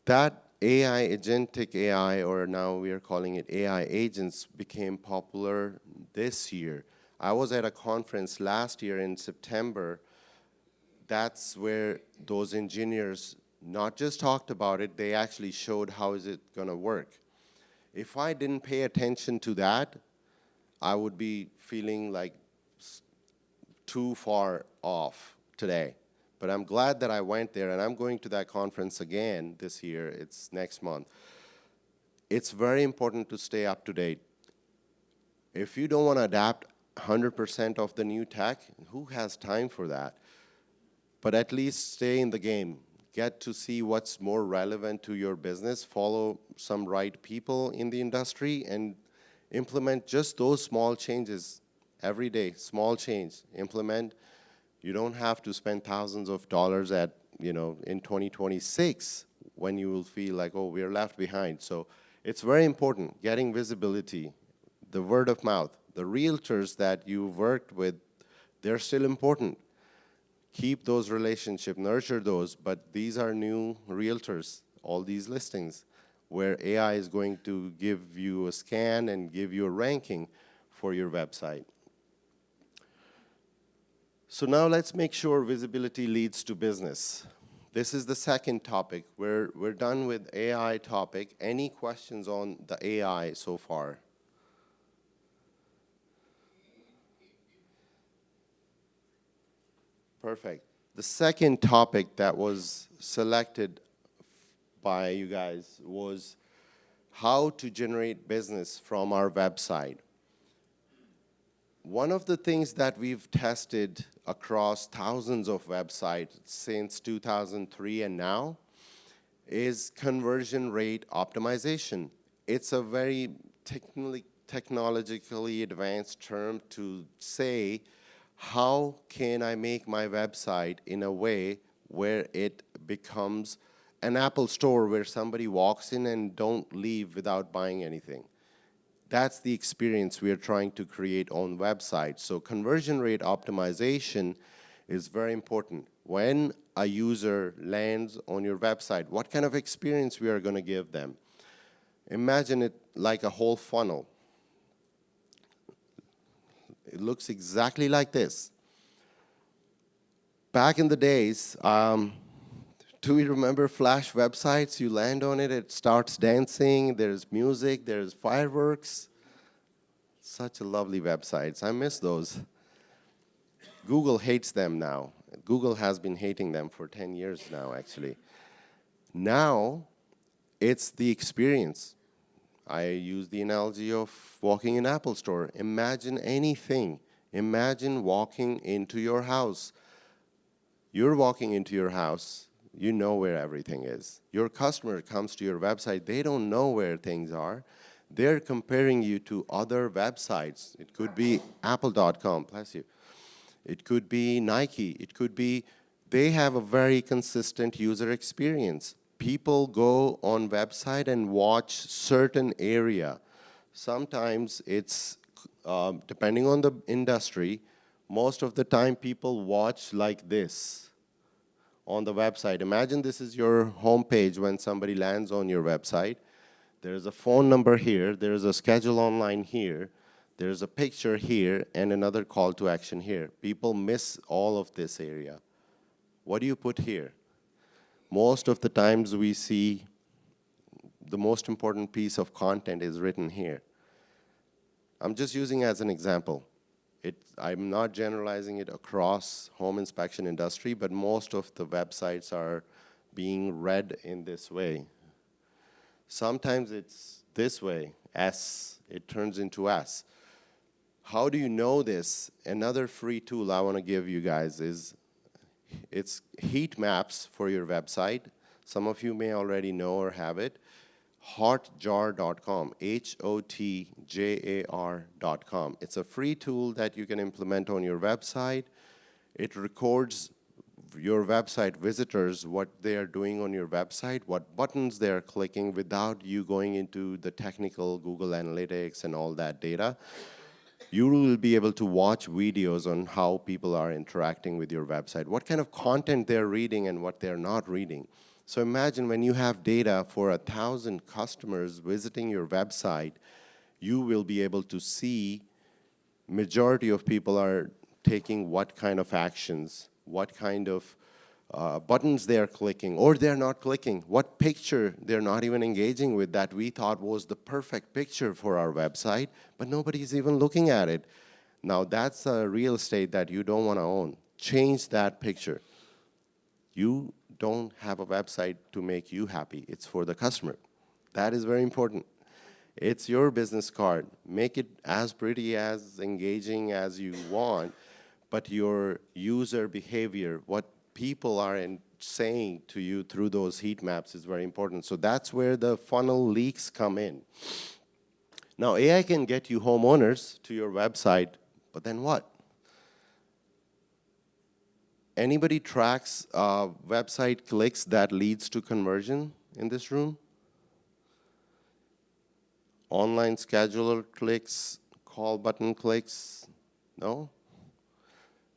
That AI, agentic AI, or now we are calling it AI agents, became popular this year. I was at a conference last year in September. That's where those engineers not just talked about it, they actually showed how is it going to work. If I didn't pay attention to that, I would be feeling like too far off today. But I'm glad that I went there, and I'm going to that conference again this year. It's next month. It's very important to stay up to date. If you don't want to adapt 100% of the new tech, who has time for that? But at least stay in the game. Get to see what's more relevant to your business, follow some right people in the industry, and implement just those small changes every day. Small change, implement. You don't have to spend thousands of dollars in 2026 when you will feel like, oh, we're left behind. So it's very important, getting visibility, the word of mouth. The realtors that you've worked with, they're still important. Keep those relationships, nurture those, but these are new realtors, all these listings, where AI is going to give you a scan and give you a ranking for your website. So now let's make sure visibility leads to business. This is the second topic. We're done with AI topic. Any questions on the AI so far? Perfect. The second topic that was selected by you guys was how to generate business from our website. One of the things that we've tested across thousands of websites since 2003 and now is conversion rate optimization. It's a very technologically advanced term to say, how can I make my website in a way where it becomes an Apple store where somebody walks in and don't leave without buying anything? That's the experience we are trying to create on websites. So conversion rate optimization is very important. When a user lands on your website, what kind of experience we are going to give them? Imagine it like a whole funnel. It looks exactly like this. Back in the days, do we remember Flash websites? You land on it, it starts dancing, there's music, there's fireworks. Such a lovely websites. I miss those. Google hates them now. Google has been hating them for 10 years now, actually. Now, it's the experience. I use the analogy of walking in Apple Store. Imagine anything. Imagine walking into your house. You're walking into your house, you know where everything is. Your customer comes to your website, they don't know where things are. They're comparing you to other websites. It could be apple.com, bless you. It could be Nike. It could be, they have a very consistent user experience. People go on website and watch certain area. Sometimes it's, depending on the industry, most of the time people watch like this on the website. Imagine this is your home page when somebody lands on your website. There's a phone number here, there's a schedule online here, there's a picture here, and another call to action here. People miss all of this area. What do you put here? Most of the times we see the most important piece of content is written here. I'm just using as an example. I'm not generalizing it across home inspection industry, but most of the websites are being read in this way. Sometimes it's this way, S, it turns into S. How do you know this? Another free tool I want to give you guys is, it's heat maps for your website. Some of you may already know or have it. Hotjar.com, Hotjar.com. It's a free tool that you can implement on your website. It records your website visitors, what they are doing on your website, what buttons they are clicking without you going into the technical Google Analytics and all that data. You will be able to watch videos on how people are interacting with your website, what kind of content they're reading and what they're not reading. So imagine when you have data for 1,000 customers visiting your website, you will be able to see majority of people are taking what kind of actions, what kind of buttons they're clicking, or they're not clicking, what picture they're not even engaging with that we thought was the perfect picture for our website, but nobody's even looking at it. Now that's a real estate that you don't want to own. Change that picture. You don't have a website to make you happy. It's for the customer. That is very important. It's your business card. Make it as pretty, as engaging as you want, but your user behavior, what people are saying to you through those heat maps is very important. So that's where the funnel leaks come in. Now, AI can get you homeowners to your website, but then what? Anybody tracks website clicks that leads to conversion in this room? Online scheduler clicks, call button clicks? No?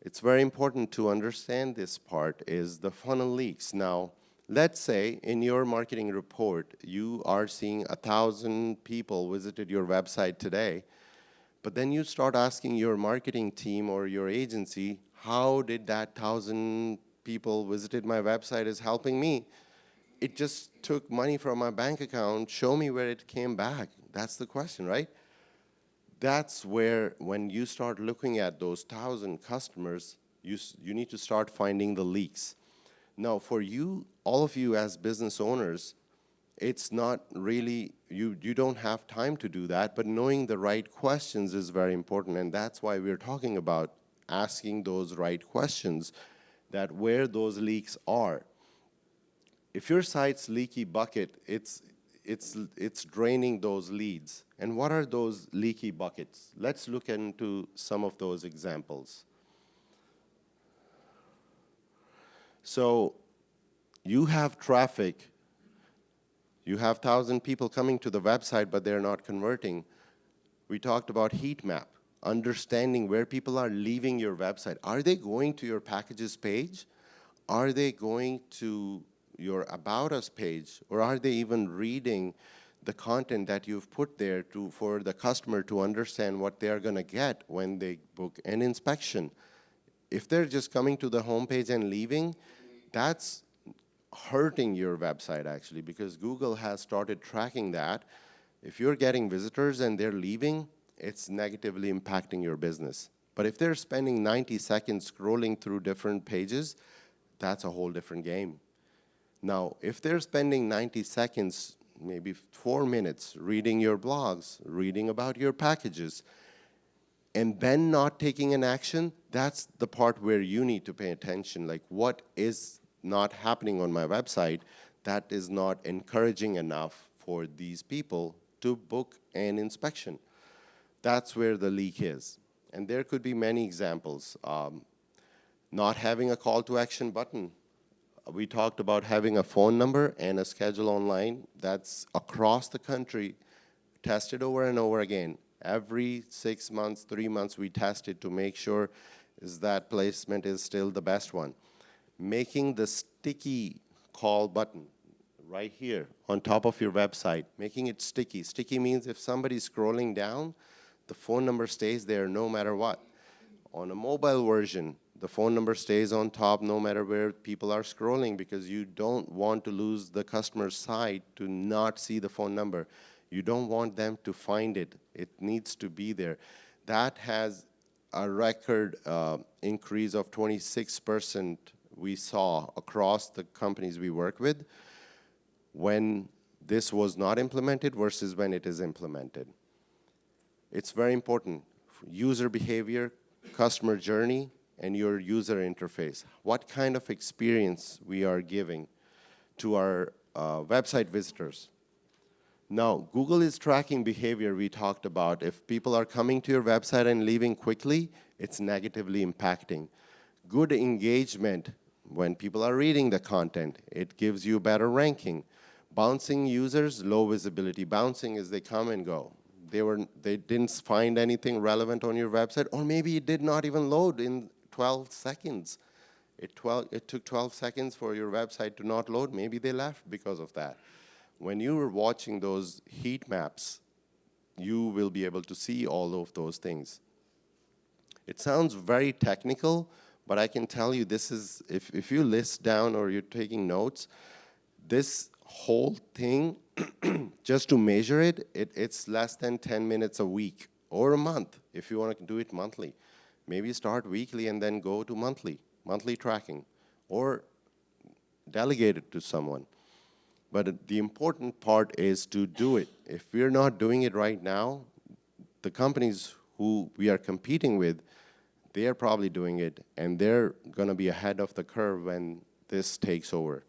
It's very important to understand this part is the funnel leaks. Now, let's say in your marketing report, you are seeing 1,000 people visited your website today, but then you start asking your marketing team or your agency, how did that 1,000 people visited my website is helping me? It just took money from my bank account. Show me where it came back. That's the question, right? That's where, when you start looking at those 1,000 customers, you need to start finding the leaks. Now, for you, all of you as business owners, it's not really, you don't have time to do that, but knowing the right questions is very important, and that's why we're talking about asking those right questions, that where those leaks are. If your site's leaky bucket, it's draining those leads. And what are those leaky buckets? Let's look into some of those examples. So you have traffic. You have 1,000 people coming to the website, but they're not converting. We talked about heat map, understanding where people are leaving your website. Are they going to your packages page? Are they going to your About Us page? Or are they even reading the content that you've put there for the customer to understand what they're going to get when they book an inspection? If they're just coming to the homepage and leaving, that's hurting your website actually, because Google has started tracking that. If you're getting visitors and they're leaving, it's negatively impacting your business. But if they're spending 90 seconds scrolling through different pages, that's a whole different game. Now, if they're spending 90 seconds, maybe 4 minutes, reading your blogs, reading about your packages, and then not taking an action, that's the part where you need to pay attention. Like, what is not happening on my website that is not encouraging enough for these people to book an inspection? That's where the leak is. And there could be many examples. Not having a call to action button. We talked about having a phone number and a schedule online. That's across the country, tested over and over again. Every 6 months, 3 months, we test it to make sure is that placement is still the best one. Making the sticky call button right here on top of your website, making it sticky. Sticky means if somebody's scrolling down, the phone number stays there no matter what. On a mobile version, the phone number stays on top no matter where people are scrolling, because you don't want to lose the customer's site to not see the phone number. You don't want them to find it. It needs to be there. That has a record increase of 26% we saw across the companies we work with when this was not implemented versus when it is implemented. It's very important. User behavior, customer journey, and your user interface. What kind of experience we are giving to our website visitors. Now, Google is tracking behavior we talked about. If people are coming to your website and leaving quickly, it's negatively impacting. Good engagement, when people are reading the content, it gives you better ranking. Bouncing users, low visibility. Bouncing is they come and go. They didn't find anything relevant on your website, or maybe it did not even load in 12 seconds. It took 12 seconds for your website to not load. Maybe they left because of that. When you are watching those heat maps, you will be able to see all of those things. It sounds very technical, but I can tell you this is, if you list down or you're taking notes, this whole thing, just to measure it, it's less than 10 minutes a week or a month if you want to do it monthly. Maybe start weekly and then go to monthly tracking, or delegate it to someone. But the important part is to do it. If we're not doing it right now, the companies who we are competing with, they are probably doing it, and they're going to be ahead of the curve when this takes over.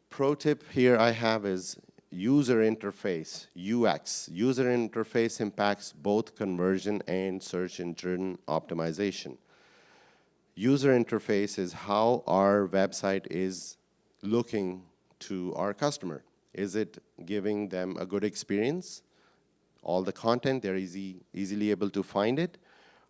Pro tip here I have is user interface, UX. User interface impacts both conversion and search engine optimization. User interface is how our website is looking to our customer. Is it giving them a good experience? All the content, they're easily able to find it?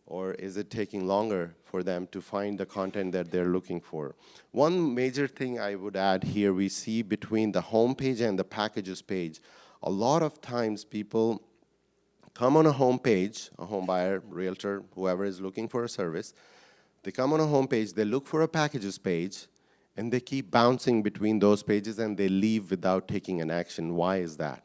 Or is it taking longer for them to find the content that they're looking for? One major thing I would add here, we see between the home page and the packages page, a lot of times people come on a home page, a home buyer, realtor, whoever is looking for a service, they come on a home page, they look for a packages page, and they keep bouncing between those pages and they leave without taking an action. Why is that?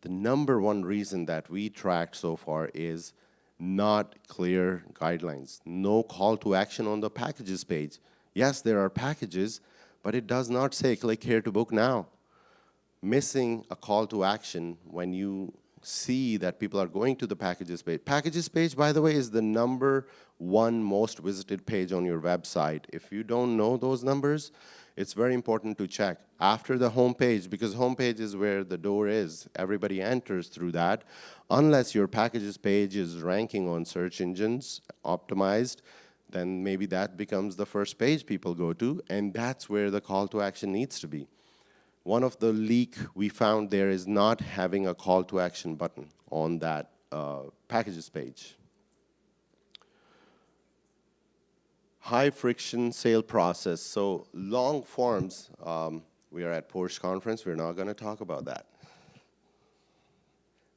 The number one reason that we tracked so far is not clear guidelines. No call to action on the packages page. Yes, there are packages, but it does not say click here to book now. Missing a call to action when you see that people are going to the packages page. Packages page, by the way, is the #1 most visited page on your website. If you don't know those numbers, it's very important to check. After the home page, because home page is where the door is, everybody enters through that. Unless your packages page is ranking on search engines, optimized, then maybe that becomes the first page people go to, and that's where the call to action needs to be. One of the leak we found there is not having a call to action button on that packages page. High friction sale process. So long forms, we are at Porsche conference, we're not going to talk about that.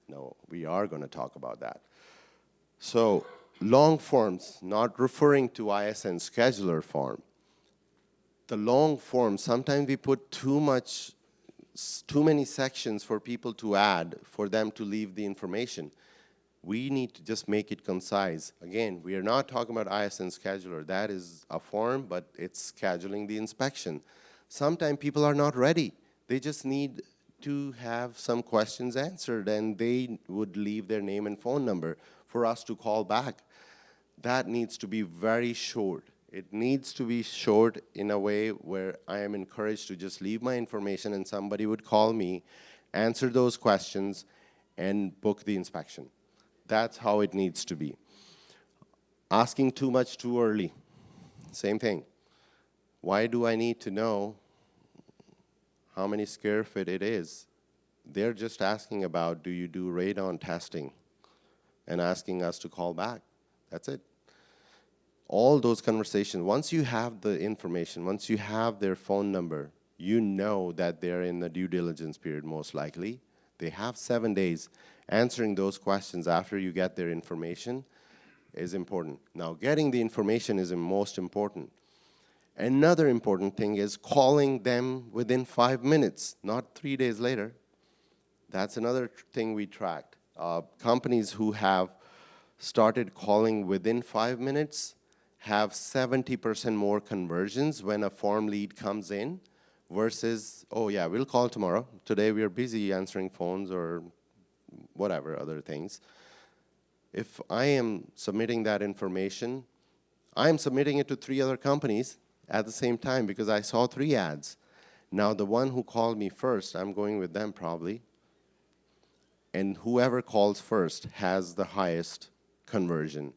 No, we are going to talk about that. So long forms, not referring to ISN scheduler form. The long form, sometimes we put too many sections for people to add, for them to leave the information. We need to just make it concise. Again, we are not talking about ISN scheduler. That is a form, but it's scheduling the inspection. Sometimes people are not ready. They just need to have some questions answered, and they would leave their name and phone number for us to call back. That needs to be very short. It needs to be short in a way where I am encouraged to just leave my information and somebody would call me, answer those questions, and book the inspection. That's how it needs to be. Asking too much too early, same thing. Why do I need to know how many square feet it is? They're just asking about, do you do radon testing? And asking us to call back. That's it. All those conversations, once you have the information, once you have their phone number, you know that they're in the due diligence period most likely. They have 7 days. Answering those questions after you get their information is important. Now, getting the information is the most important. Another important thing is calling them within 5 minutes, not 3 days later. That's another thing we tracked. Companies who have started calling within 5 minutes have 70% more conversions when a form lead comes in versus, oh yeah, we'll call tomorrow. Today we are busy answering phones or whatever, other things. If I am submitting that information, I am submitting it to 3 other companies at the same time because I saw 3 ads. Now, the one who called me first, I'm going with them probably, and whoever calls first has the highest conversion.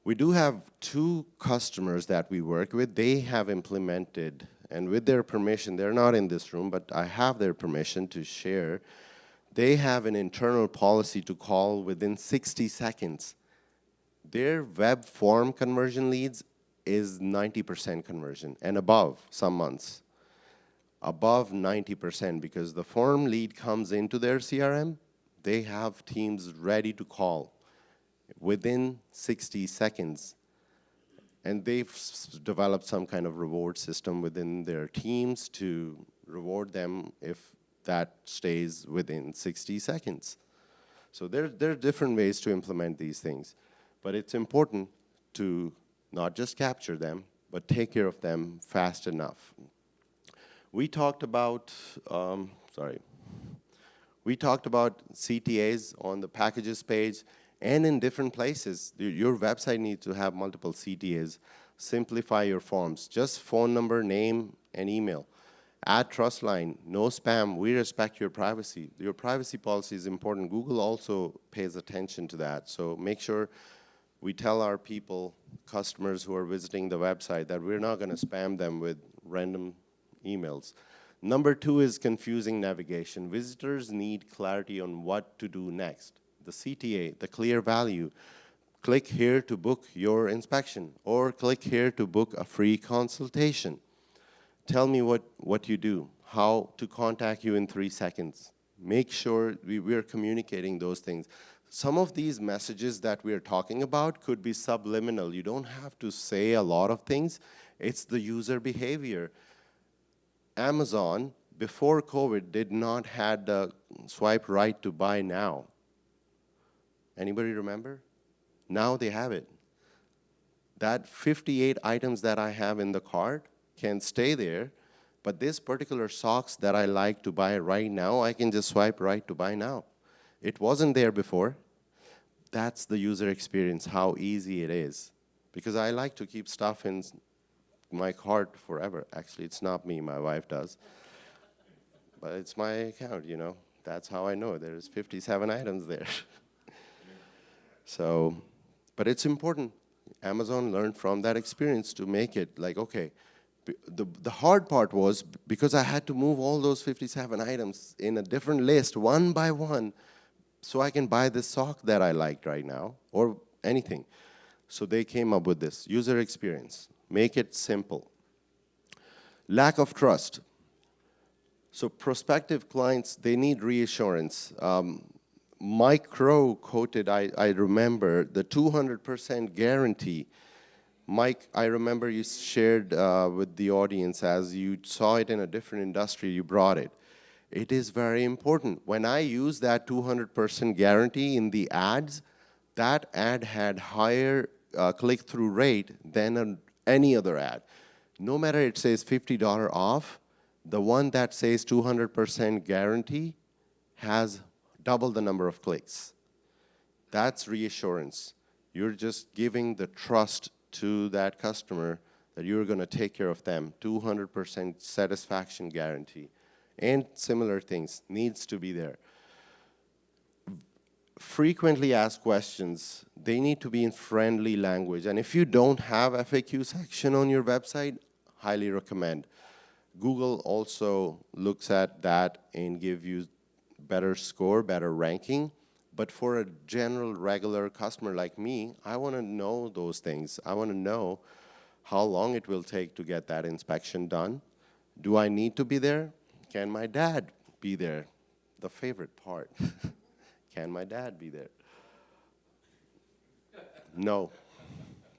We do have 2 customers that we work with. They have implemented, and with their permission, they're not in this room, but I have their permission to share. They have an internal policy to call within 60 seconds. Their web form conversion leads is 90% conversion and above some months. Above 90%, because the form lead comes into their CRM, they have teams ready to call within 60 seconds. And they've developed some kind of reward system within their teams to reward them if that stays within 60 seconds. So there are different ways to implement these things. But it's important to not just capture them, but take care of them fast enough. We talked about, we talked about CTAs on the packages page and in different places. Your website needs to have multiple CTAs. Simplify your forms. Just phone number, name, and email. Add trust line, no spam. We respect your privacy. Your privacy policy is important. Google also pays attention to that. So make sure we tell our people, customers who are visiting the website, that we're not going to spam them with random emails. Number 2 is confusing navigation. Visitors need clarity on what to do next. The CTA, the clear value. Click here to book your inspection, or click here to book a free consultation. Tell me what you do, how to contact you in 3 seconds. Make sure we're communicating those things. Some of these messages that we're talking about could be subliminal. You don't have to say a lot of things. It's the user behavior. Amazon, before COVID, did not have the swipe right to buy now. Anybody remember? Now they have it. That 58 items that I have in the cart can stay there, but this particular socks that I like to buy right now, I can just swipe right to buy now. It wasn't there before. That's the user experience, how easy it is. Because I like to keep stuff in my cart forever. Actually, it's not me, my wife does. But it's my account, you know. That's how I know there's 57 items there. So, but it's important. Amazon learned from that experience to make it like, okay, the hard part was because I had to move all those 57 items in a different list one by one so I can buy this sock that I liked right now or anything. So they came up with this user experience. Make it simple. Lack of trust. So prospective clients, they need reassurance. Mike Crow quoted, I remember, the 200% guarantee. Mike, I remember you shared with the audience as you saw it in a different industry, you brought it. It is very important. When I use that 200% guarantee in the ads, that ad had higher click-through rate than any other ad. No matter it says $50 off, the one that says 200% guarantee has double the number of clicks. That's reassurance. You're just giving the trust to that customer that you're going to take care of them. 200% satisfaction guarantee. And similar things needs to be there. Frequently asked questions, they need to be in friendly language. And if you don't have FAQ section on your website, highly recommend. Google also looks at that and give you better score, better ranking. But for a general, regular customer like me, I want to know those things. I want to know how long it will take to get that inspection done. Do I need to be there? Can my dad be there? The favorite part. Can my dad be there? No.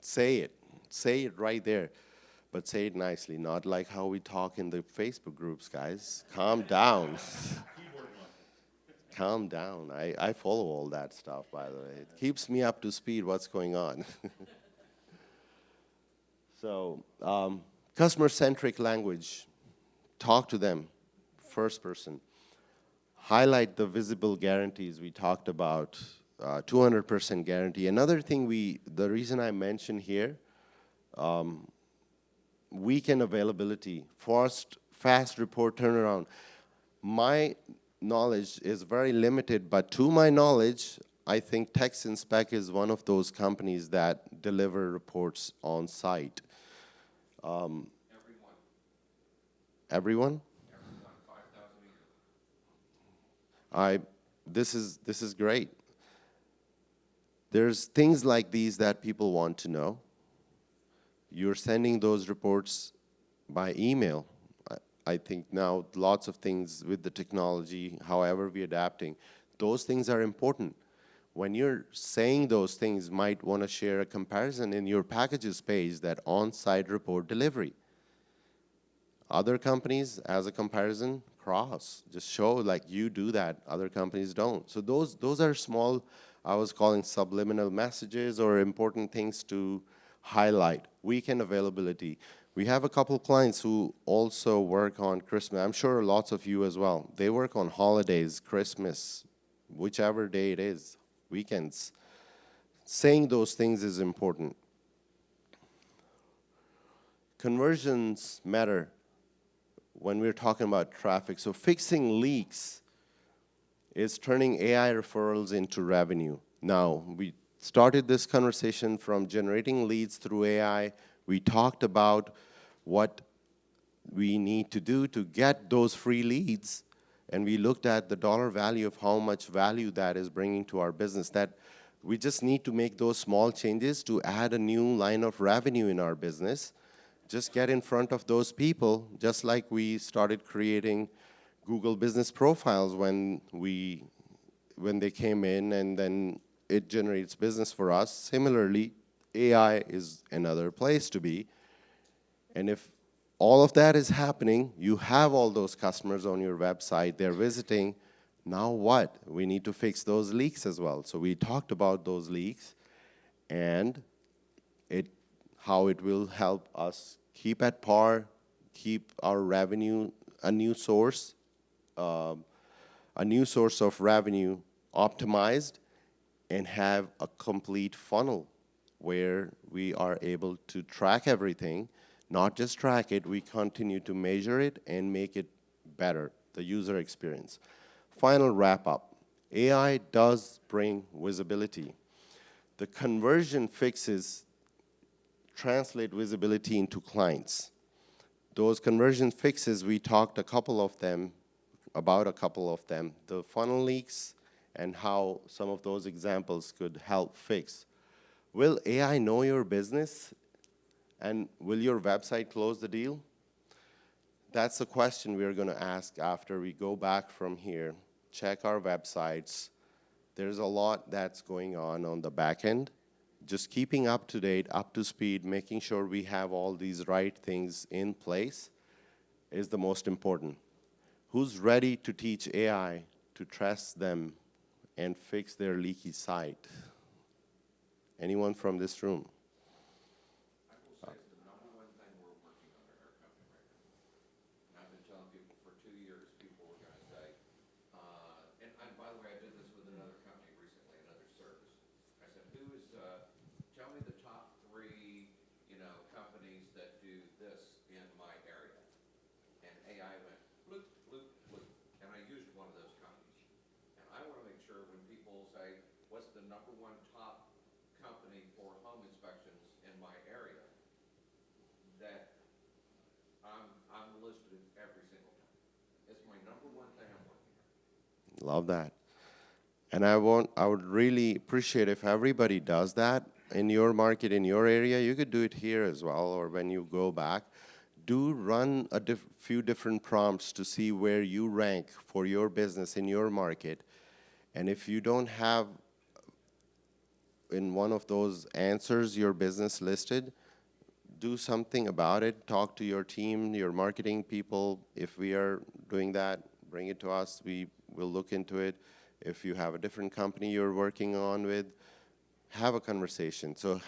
Say it. Say it right there. But say it nicely, not like how we talk in the Facebook groups, guys. Calm down. Calm down. I follow all that stuff, by the way. It keeps me up to speed what's going on. So, customer-centric language. Talk to them, first person. Highlight the visible guarantees we talked about, 200% guarantee. Another thing the reason I mentioned here, weekend availability, fast report turnaround. My knowledge is very limited, but to my knowledge, I think Text Inspect is one of those companies that deliver reports on site. Everyone, Everyone? everyone, 5,000 a year. This is great. There's things like these that people want to know. You're sending those reports by email. I think now lots of things with the technology, however we're adapting, those things are important. When you're saying those things, might want to share a comparison in your packages page that on-site report delivery. Other companies, as a comparison, cross. Just show like you do that, other companies don't. So those are small, I was calling subliminal messages or important things to highlight. Weekend availability. We have a couple clients who also work on Christmas. I'm sure lots of you as well. They work on holidays, Christmas, whichever day it is, weekends. Saying those things is important. Conversions matter when we're talking about traffic. So fixing leaks is turning AI referrals into revenue. Now, we started this conversation from generating leads through AI. We talked about what we need to do to get those free leads, and we looked at the dollar value of how much value that is bringing to our business, that we just need to make those small changes to add a new line of revenue in our business. Just get in front of those people, just like we started creating Google business profiles when they came in, and then it generates business for us. Similarly, AI is another place to be. And if all of that is happening, you have all those customers on your website, they're visiting, now what? We need to fix those leaks as well. So we talked about those leaks and how it will help us keep at par, keep our revenue, a new source of revenue optimized, and have a complete funnel where we are able to track everything, not just track it, we continue to measure it and make it better, the user experience. Final wrap up, AI does bring visibility. The conversion fixes translate visibility into clients. Those conversion fixes, we talked about a couple of them, the funnel leaks and how some of those examples could help fix. Will AI know your business? And will your website close the deal? That's the question we're going to ask after we go back from here, check our websites. There's a lot that's going on the back end. Just keeping up to date, up to speed, making sure we have all these right things in place is the most important. Who's ready to teach AI to trust them and fix their leaky site? Anyone from this room? I will say it's the number one thing we're working on in our company right now. And I've been telling people for 2 years, people were gonna say, and by the way, I did this with another company recently, another service. I said, tell me the top 3, companies that do this in my area. And AI went bloop, bloop, bloop. And I used one of those companies. And I wanna make sure when people say, what's the number 1 top company for home inspections in my area, that I'm listed every single time. It's my number 1 thing I'm working on. Love that. And I would really appreciate if everybody does that in your market, in your area. You could do it here as well, or when you go back. Do run a few different prompts to see where you rank for your business in your market. And if you don't have in one of those answers your business listed, do something about it. Talk to your team, your marketing people. If we are doing that, bring it to us. We will look into it. If you have a different company you're working on with, have a conversation. So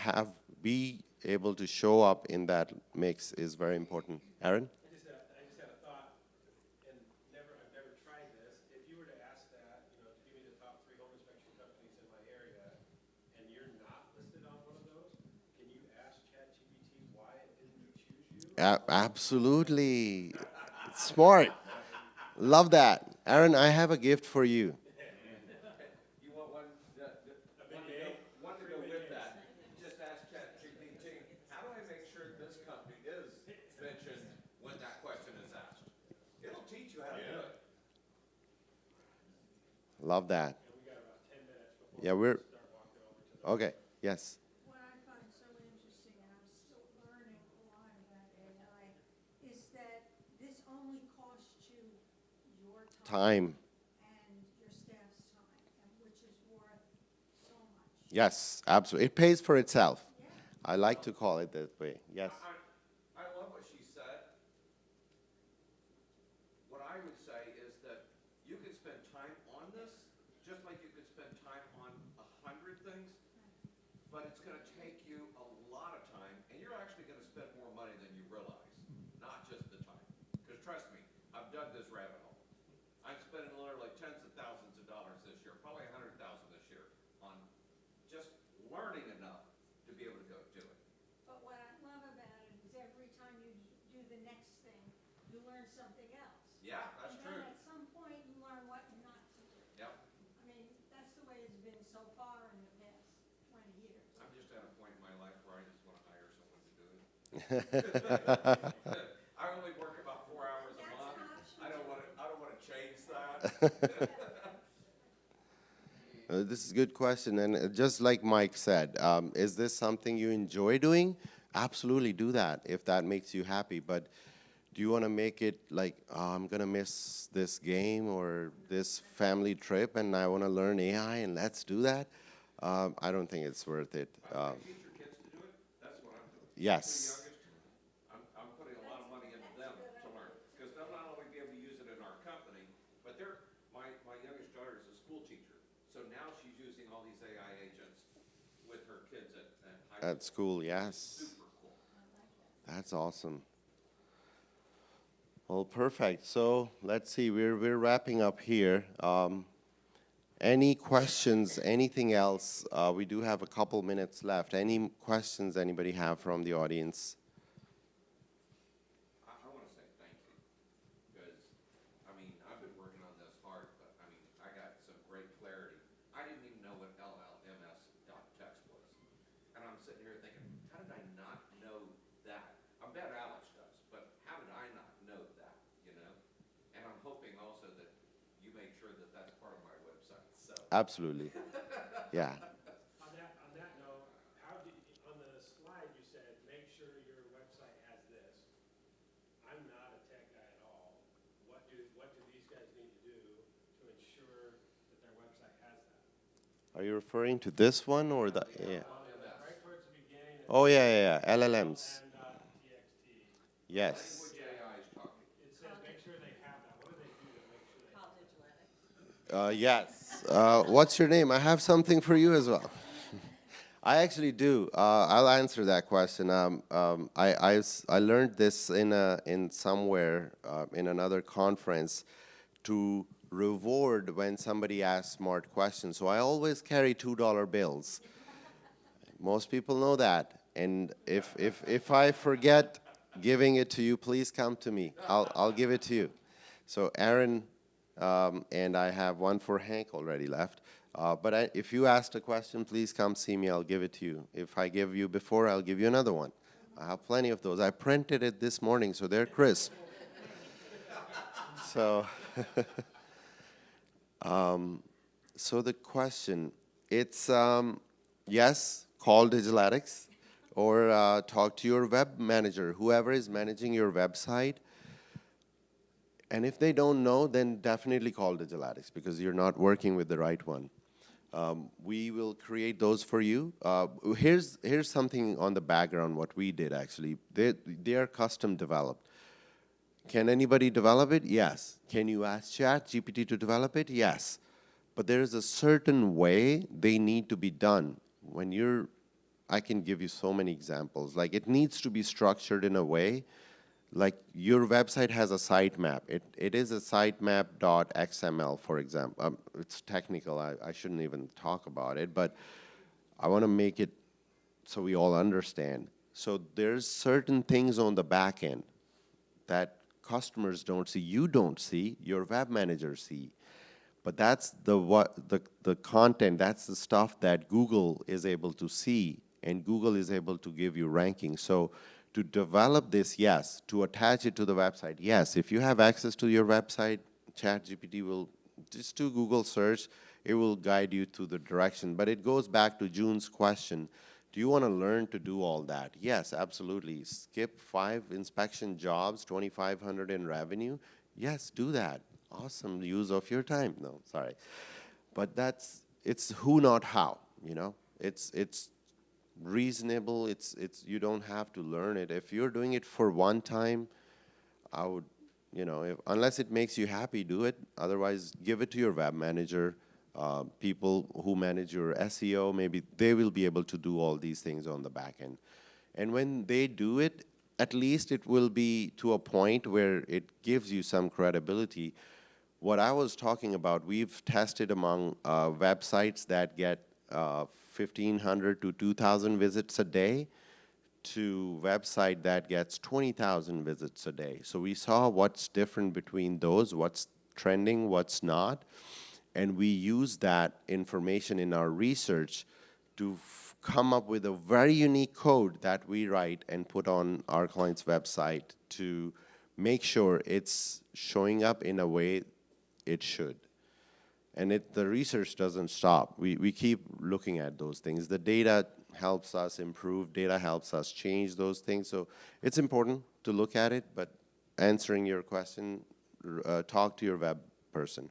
be able to show up in that mix is very important. Aaron? I just had a thought, and I've never tried this. If you were to ask that, to give me the top 3 home inspection companies in my area, and you're not listed on one of those, can you ask ChatGPT why it didn't choose you? Absolutely. Smart. Love that. Aaron, I have a gift for you. You want one, one to go with that? Just ask ChatGPT, how do I make sure this company is mentioned when that question is asked? It'll teach you how to do it. Love that. And we got about 10 minutes before Yeah, we we're, start walking over to the. okay, yes. What I find so interesting, and I'm still learning a lot about AI, is that this only costs you your Time. and your staff's time, and which is worth so much. Yes, absolutely. It pays for itself. I like to call it that way. Yes. I love what she said. What I would say is that you could spend time on this, just like you could spend time on 100 things, but it's gonna take you a lot of time, and you're actually gonna spend more money than you realize, not just the time. Because trust me, I've dug this rabbit hole. I'm spending literally tens of thousands of dollars this year, probably 100,000 this year, on just learning enough to be able to go do it. But what I love about it is every time you do the next thing, you learn something else. Yeah, that's And true. then at some point, you learn what not to do. Yep. I mean, that's the way it's been so far in the past 20 years. I'm just at a point in my life where I just want to hire someone to do it. I only work about 4 hours a That's month. an option. I don't want to change that. This is a good question, and just like Mike said, is this something you enjoy doing? Absolutely do that if that makes you happy, but do you want to make it like, I'm going to miss this game or this family trip and I want to learn AI and let's do that? I don't think it's worth it. I teach your kids to do it. That's what I'm doing. Yes. The youngest, I'm putting a lot of money into them to learn. Because they'll not only be able to use it in our company, but my youngest daughter is a school teacher. So now she's using all these AI agents with her kids at high At school, yes. Super cool. That's awesome. Well, perfect. So let's see, we're wrapping up here. Any questions, anything else? We do have a couple minutes left. Any questions anybody have from the audience? I want to say thank you, because, I mean, I've been working on this hard, but, I mean, I got some great clarity. I didn't even know what LLMS.text was. And I'm sitting here thinking, how did I not know that? I bet Alex does, but how did I not know that, you know? And I'm hoping also that you make sure that that's part of my website, so. Absolutely. Yeah. On that note, how did, on the slide you said, make sure your website has this. I'm not a tech guy at all. What do these guys need to do to ensure that their website has that? Are you referring to this one or the? Yeah. Right towards the beginning. Oh, yeah. LLMs. LM.txt. Yes. Language AI is talking. It says make sure they have that. What do they do to make sure they have that? Call digital ethics. Yes. What's your name? I have something for you as well. I actually do. I'll answer that question. I learned this in somewhere in another conference to reward when somebody asks smart questions. So I always carry $2 bills. Most people know that. And if I forget giving it to you, please come to me. I'll give it to you. So Aaron and I have one for Hank already left. But if you asked a question, please come see me. I'll give it to you. If I give you before, I'll give you another one. I have plenty of those. I printed it this morning, so they're crisp. So, so the question, it's yes, call Digitaletics or talk to your web manager, whoever is managing your website. And if they don't know, then definitely call Digitaletics because you're not working with the right one. We will create those for you. Here's something on the background, what we did actually. They are custom developed. Can anybody develop it? Yes. Can you ask ChatGPT to develop it? Yes. But there is a certain way they need to be done. I can give you so many examples. Like it needs to be structured in a way, like your website has a sitemap. It is a sitemap.xml, for example. It's technical, I shouldn't even talk about it, but I want to make it so we all understand. So there's certain things on the back end that customers don't see, you don't see, your web manager see. But that's the content, that's the stuff that Google is able to see, and Google is able to give you ranking. So to develop this, yes. To attach it to the website, yes. If you have access to your website, ChatGPT will just do Google search. It will guide you to the direction. But it goes back to June's question. Do you want to learn to do all that? Yes, absolutely. Skip 5 inspection jobs, 2,500 in revenue. Yes, do that. Awesome use of your time. No, sorry. But it's who, not how, you know? It's reasonable. You don't have to learn it. If you're doing it for one time, I would, you know, unless it makes you happy, do it. Otherwise, give it to your web manager. People who manage your SEO, maybe they will be able to do all these things on the back end. And when they do it, at least it will be to a point where it gives you some credibility. What I was talking about, we've tested among websites that get 1,500 to 2,000 visits a day to website that gets 20,000 visits a day. So we saw what's different between those, what's trending, what's not. And we use that information in our research to come up with a very unique code that we write and put on our client's website to make sure it's showing up in a way it should. And the research doesn't stop. We keep looking at those things. The data helps us improve. Data helps us change those things. So it's important to look at it, but answering your question, talk to your web person.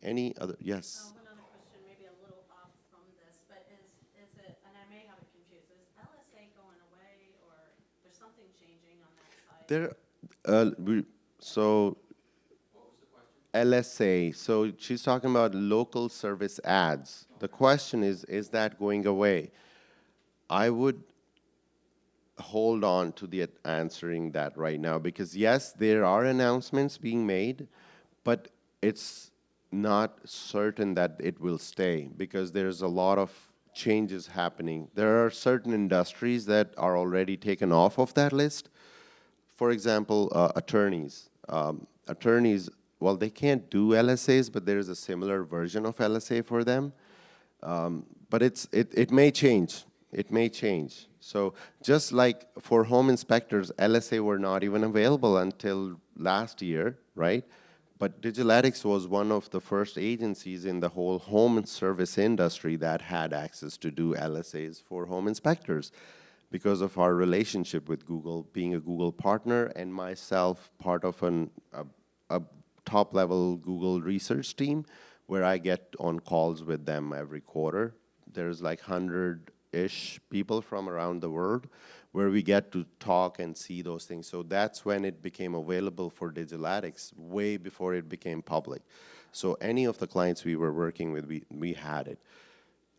Any other? Yes. One other question, maybe a little off from this, but is it, and I may have it confused, is LSA going away, or there's something changing on that side? So What was the question? LSA, so she's talking about local service ads. The question is that going away? I would hold on to the answering that right now, because yes, there are announcements being made, but it's not certain that it will stay, because there's a lot of changes happening. There are certain industries that are already taken off of that list. For example, attorneys. Attorneys, well, they can't do LSAs, but there's a similar version of LSA for them. But it may change. It may change. So just like for home inspectors, LSA were not even available until last year, right? But Digiletics was one of the first agencies in the whole home service industry that had access to do LSAs for home inspectors because of our relationship with Google, being a Google partner, and myself part of a top-level Google research team where I get on calls with them every quarter. There's like 100-ish people from around the world where we get to talk and see those things. So that's when it became available for Digiletics, way before it became public. So any of the clients we were working with, we had it.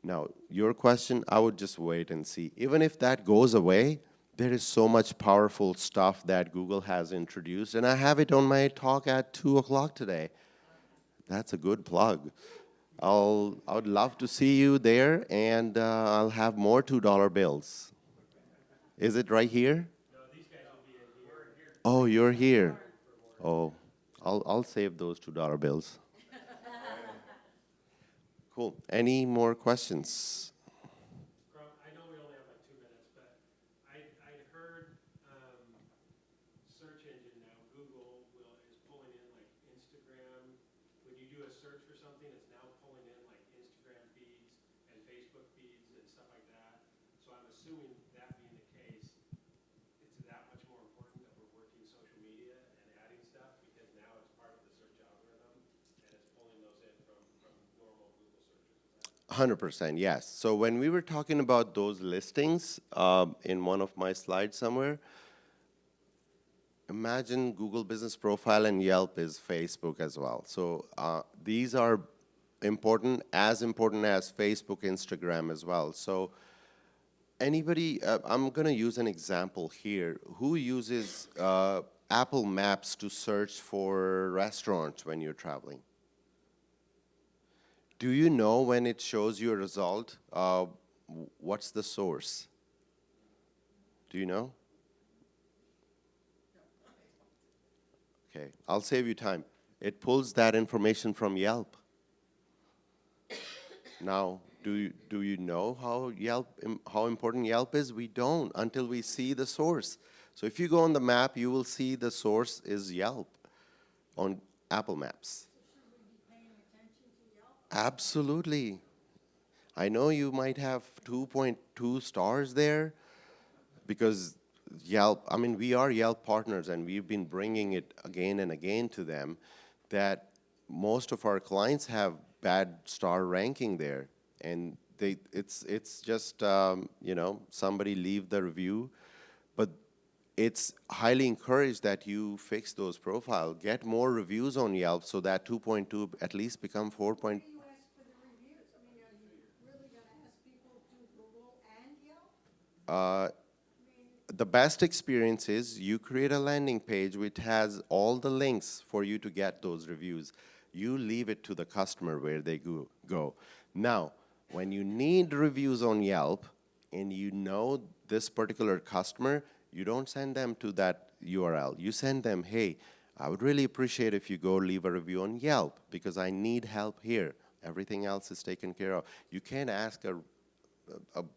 Now, your question, I would just wait and see. Even if that goes away, there is so much powerful stuff that Google has introduced, and I have it on my talk at 2 o'clock today. That's a good plug. I would love to see you there, and I'll have more $2 bills. Is it right here? No, these guys will be in here. Oh, you're here. Oh, I'll save those $2 bills. Cool. Any more questions? Khurram, I know we only have like 2 minutes, but I heard search engine now, Google is pulling in like Instagram. When you do a search for something, it's now pulling in like Instagram feeds and Facebook feeds and stuff like that. So I'm assuming that being the case, it's that much more important that we're working social media and adding stuff, because now it's part of the search algorithm and it's pulling those in from normal Google searches. 100%, yes. So when we were talking about those listings in one of my slides somewhere, imagine Google Business Profile and Yelp is Facebook as well. So these are important as Facebook, Instagram as well. So anybody, I'm going to use an example here. Who uses Apple Maps to search for restaurants when you're traveling? Do you know when it shows you a result, what's the source? Do you know? Okay, I'll save you time. It pulls that information from Yelp. Now, do you know how important Yelp is? We don't until we see the source. So if you go on the map, you will see the source is Yelp on Apple Maps. So should we be paying attention to Yelp? Absolutely. I know you might have 2.2 stars there because Yelp, I mean, we are Yelp partners and we've been bringing it again and again to them that most of our clients have bad star ranking there. And it's just, you know, somebody leave the review, but it's highly encouraged that you fix those profiles, get more reviews on Yelp so that 2.2 at least become 4. Why do you ask for the reviews? I mean, are you really gonna ask people to Google and Yelp? I mean, The best experience is you create a landing page which has all the links for you to get those reviews. You leave it to the customer where they go. Now, when you need reviews on Yelp and you know this particular customer, you don't send them to that URL. You send them, hey, I would really appreciate if you go leave a review on Yelp because I need help here. Everything else is taken care of. You can't ask a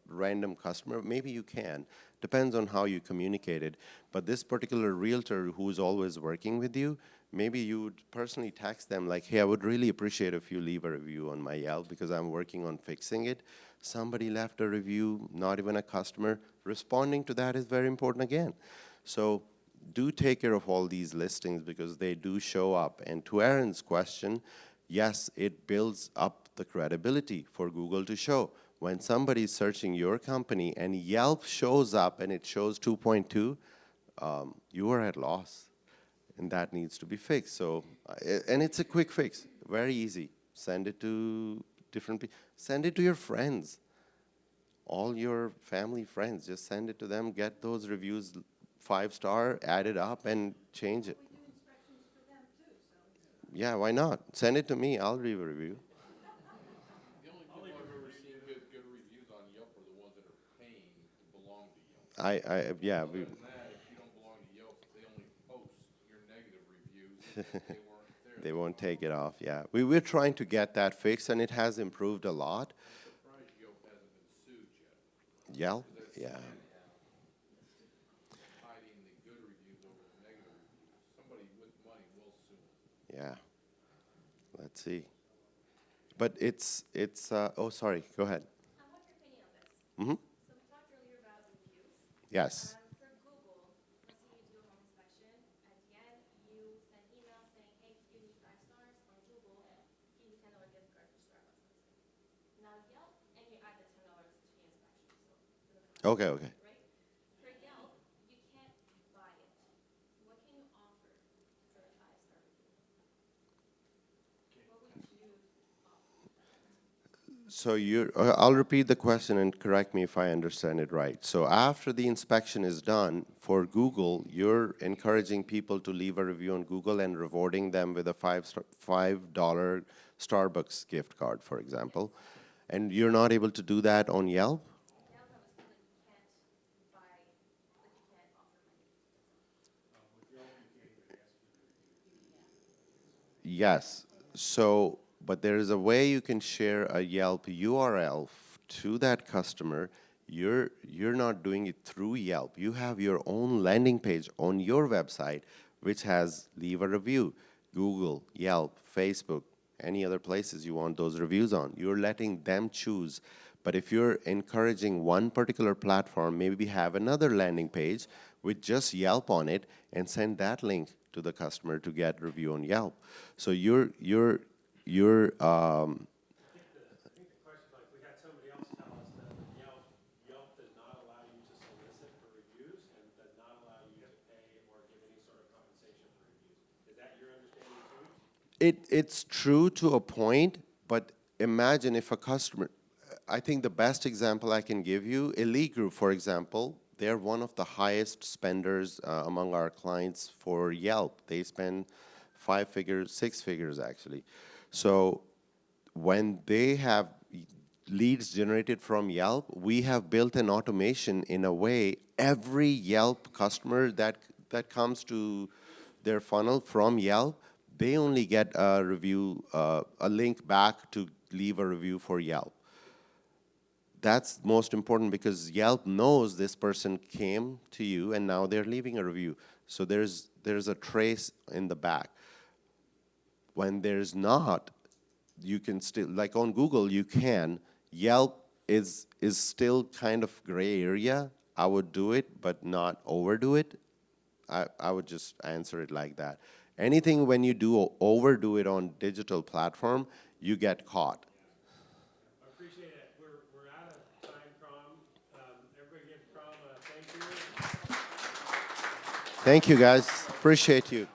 random customer, maybe you can, depends on how you communicate it. But this particular realtor who's always working with you, maybe you would personally text them like, hey, I would really appreciate if you leave a review on my Yelp because I'm working on fixing it. Somebody left a review, not even a customer. Responding to that is very important again. So do take care of all these listings because they do show up. And to Aaron's question, yes, it builds up the credibility for Google to show. When somebody's searching your company and Yelp shows up and it shows 2.2, you are at loss. And that needs to be fixed. So, and it's a quick fix, very easy. Send it to different people. Send it to your friends, all your family friends. Just send it to them, get those reviews 5-star, add it up, and change it. we do inspections for them too, so. Yeah, why not? Send it to me, I'll leave a review. The only people I've ever seen good reviews on Yelp are the ones that are paying to belong to Yelp. Yeah, Other than that, if you don't belong to Yelp, they only post your negative reviews. If they weren't there. they won't take it off, yeah. We're trying to get that fixed, and it has improved a lot. I'm surprised Yelp hasn't been sued yet. Yelp, That's yeah. Hiding the good reviews over the negative reviews. Somebody with money will sue them. Yeah, let's see. But it's oh, sorry, go ahead. What's your opinion on this? Mm-hmm. So we talked earlier about reviews. Yes. For Google, let's say you do a home inspection. At the end, you send email saying, hey, give me 5 stars. On Google, give me $10 gift card for Starbucks. Now Yelp, and you add the $10 to the inspection. So Okay, okay. right? For Yelp, you can't buy it. What can you offer for a 5-star review? What would you offer? So I'll repeat the question and correct me if I understand it right. So after the inspection is done, for Google, you're encouraging people to leave a review on Google and rewarding them with a $5 Starbucks gift card, for example. And you're not able to do that on Yelp? Yelp, I was told that you can't buy, like you can't offer money. Yes. So, but there is a way you can share a Yelp URL to that customer. You're not doing it through Yelp. You have your own landing page on your website, which has leave a review. Google, Yelp, Facebook, any other places you want those reviews on. You're letting them choose. But if you're encouraging one particular platform, maybe have another landing page with just Yelp on it and send that link to the customer to get review on Yelp. So you're I think the question, like, we had somebody else tell us that Yelp does not allow you to solicit for reviews and does not allow you to pay or give any sort of compensation for reviews. Is that your understanding too? It's true to a point, but imagine if a customer, I think the best example I can give you, Elite Group, for example, they're one of the highest spenders among our clients for Yelp. They spend 5 figures, 6 figures actually. So when they have leads generated from Yelp, we have built an automation in a way every Yelp customer that comes to their funnel from Yelp, they only get a review, a link back to leave a review for Yelp. That's most important because Yelp knows this person came to you and now they're leaving a review. So there's a trace in the back. When there's not, you can still, like on Google, you can. Yelp is still kind of gray area. I would do it, but not overdo it. I would just answer it like that. Anything when you do overdo it on digital platform, you get caught. I appreciate it. We're out of time, Khurram. Everybody give Khurram a thank you. Thank you, guys. Appreciate you.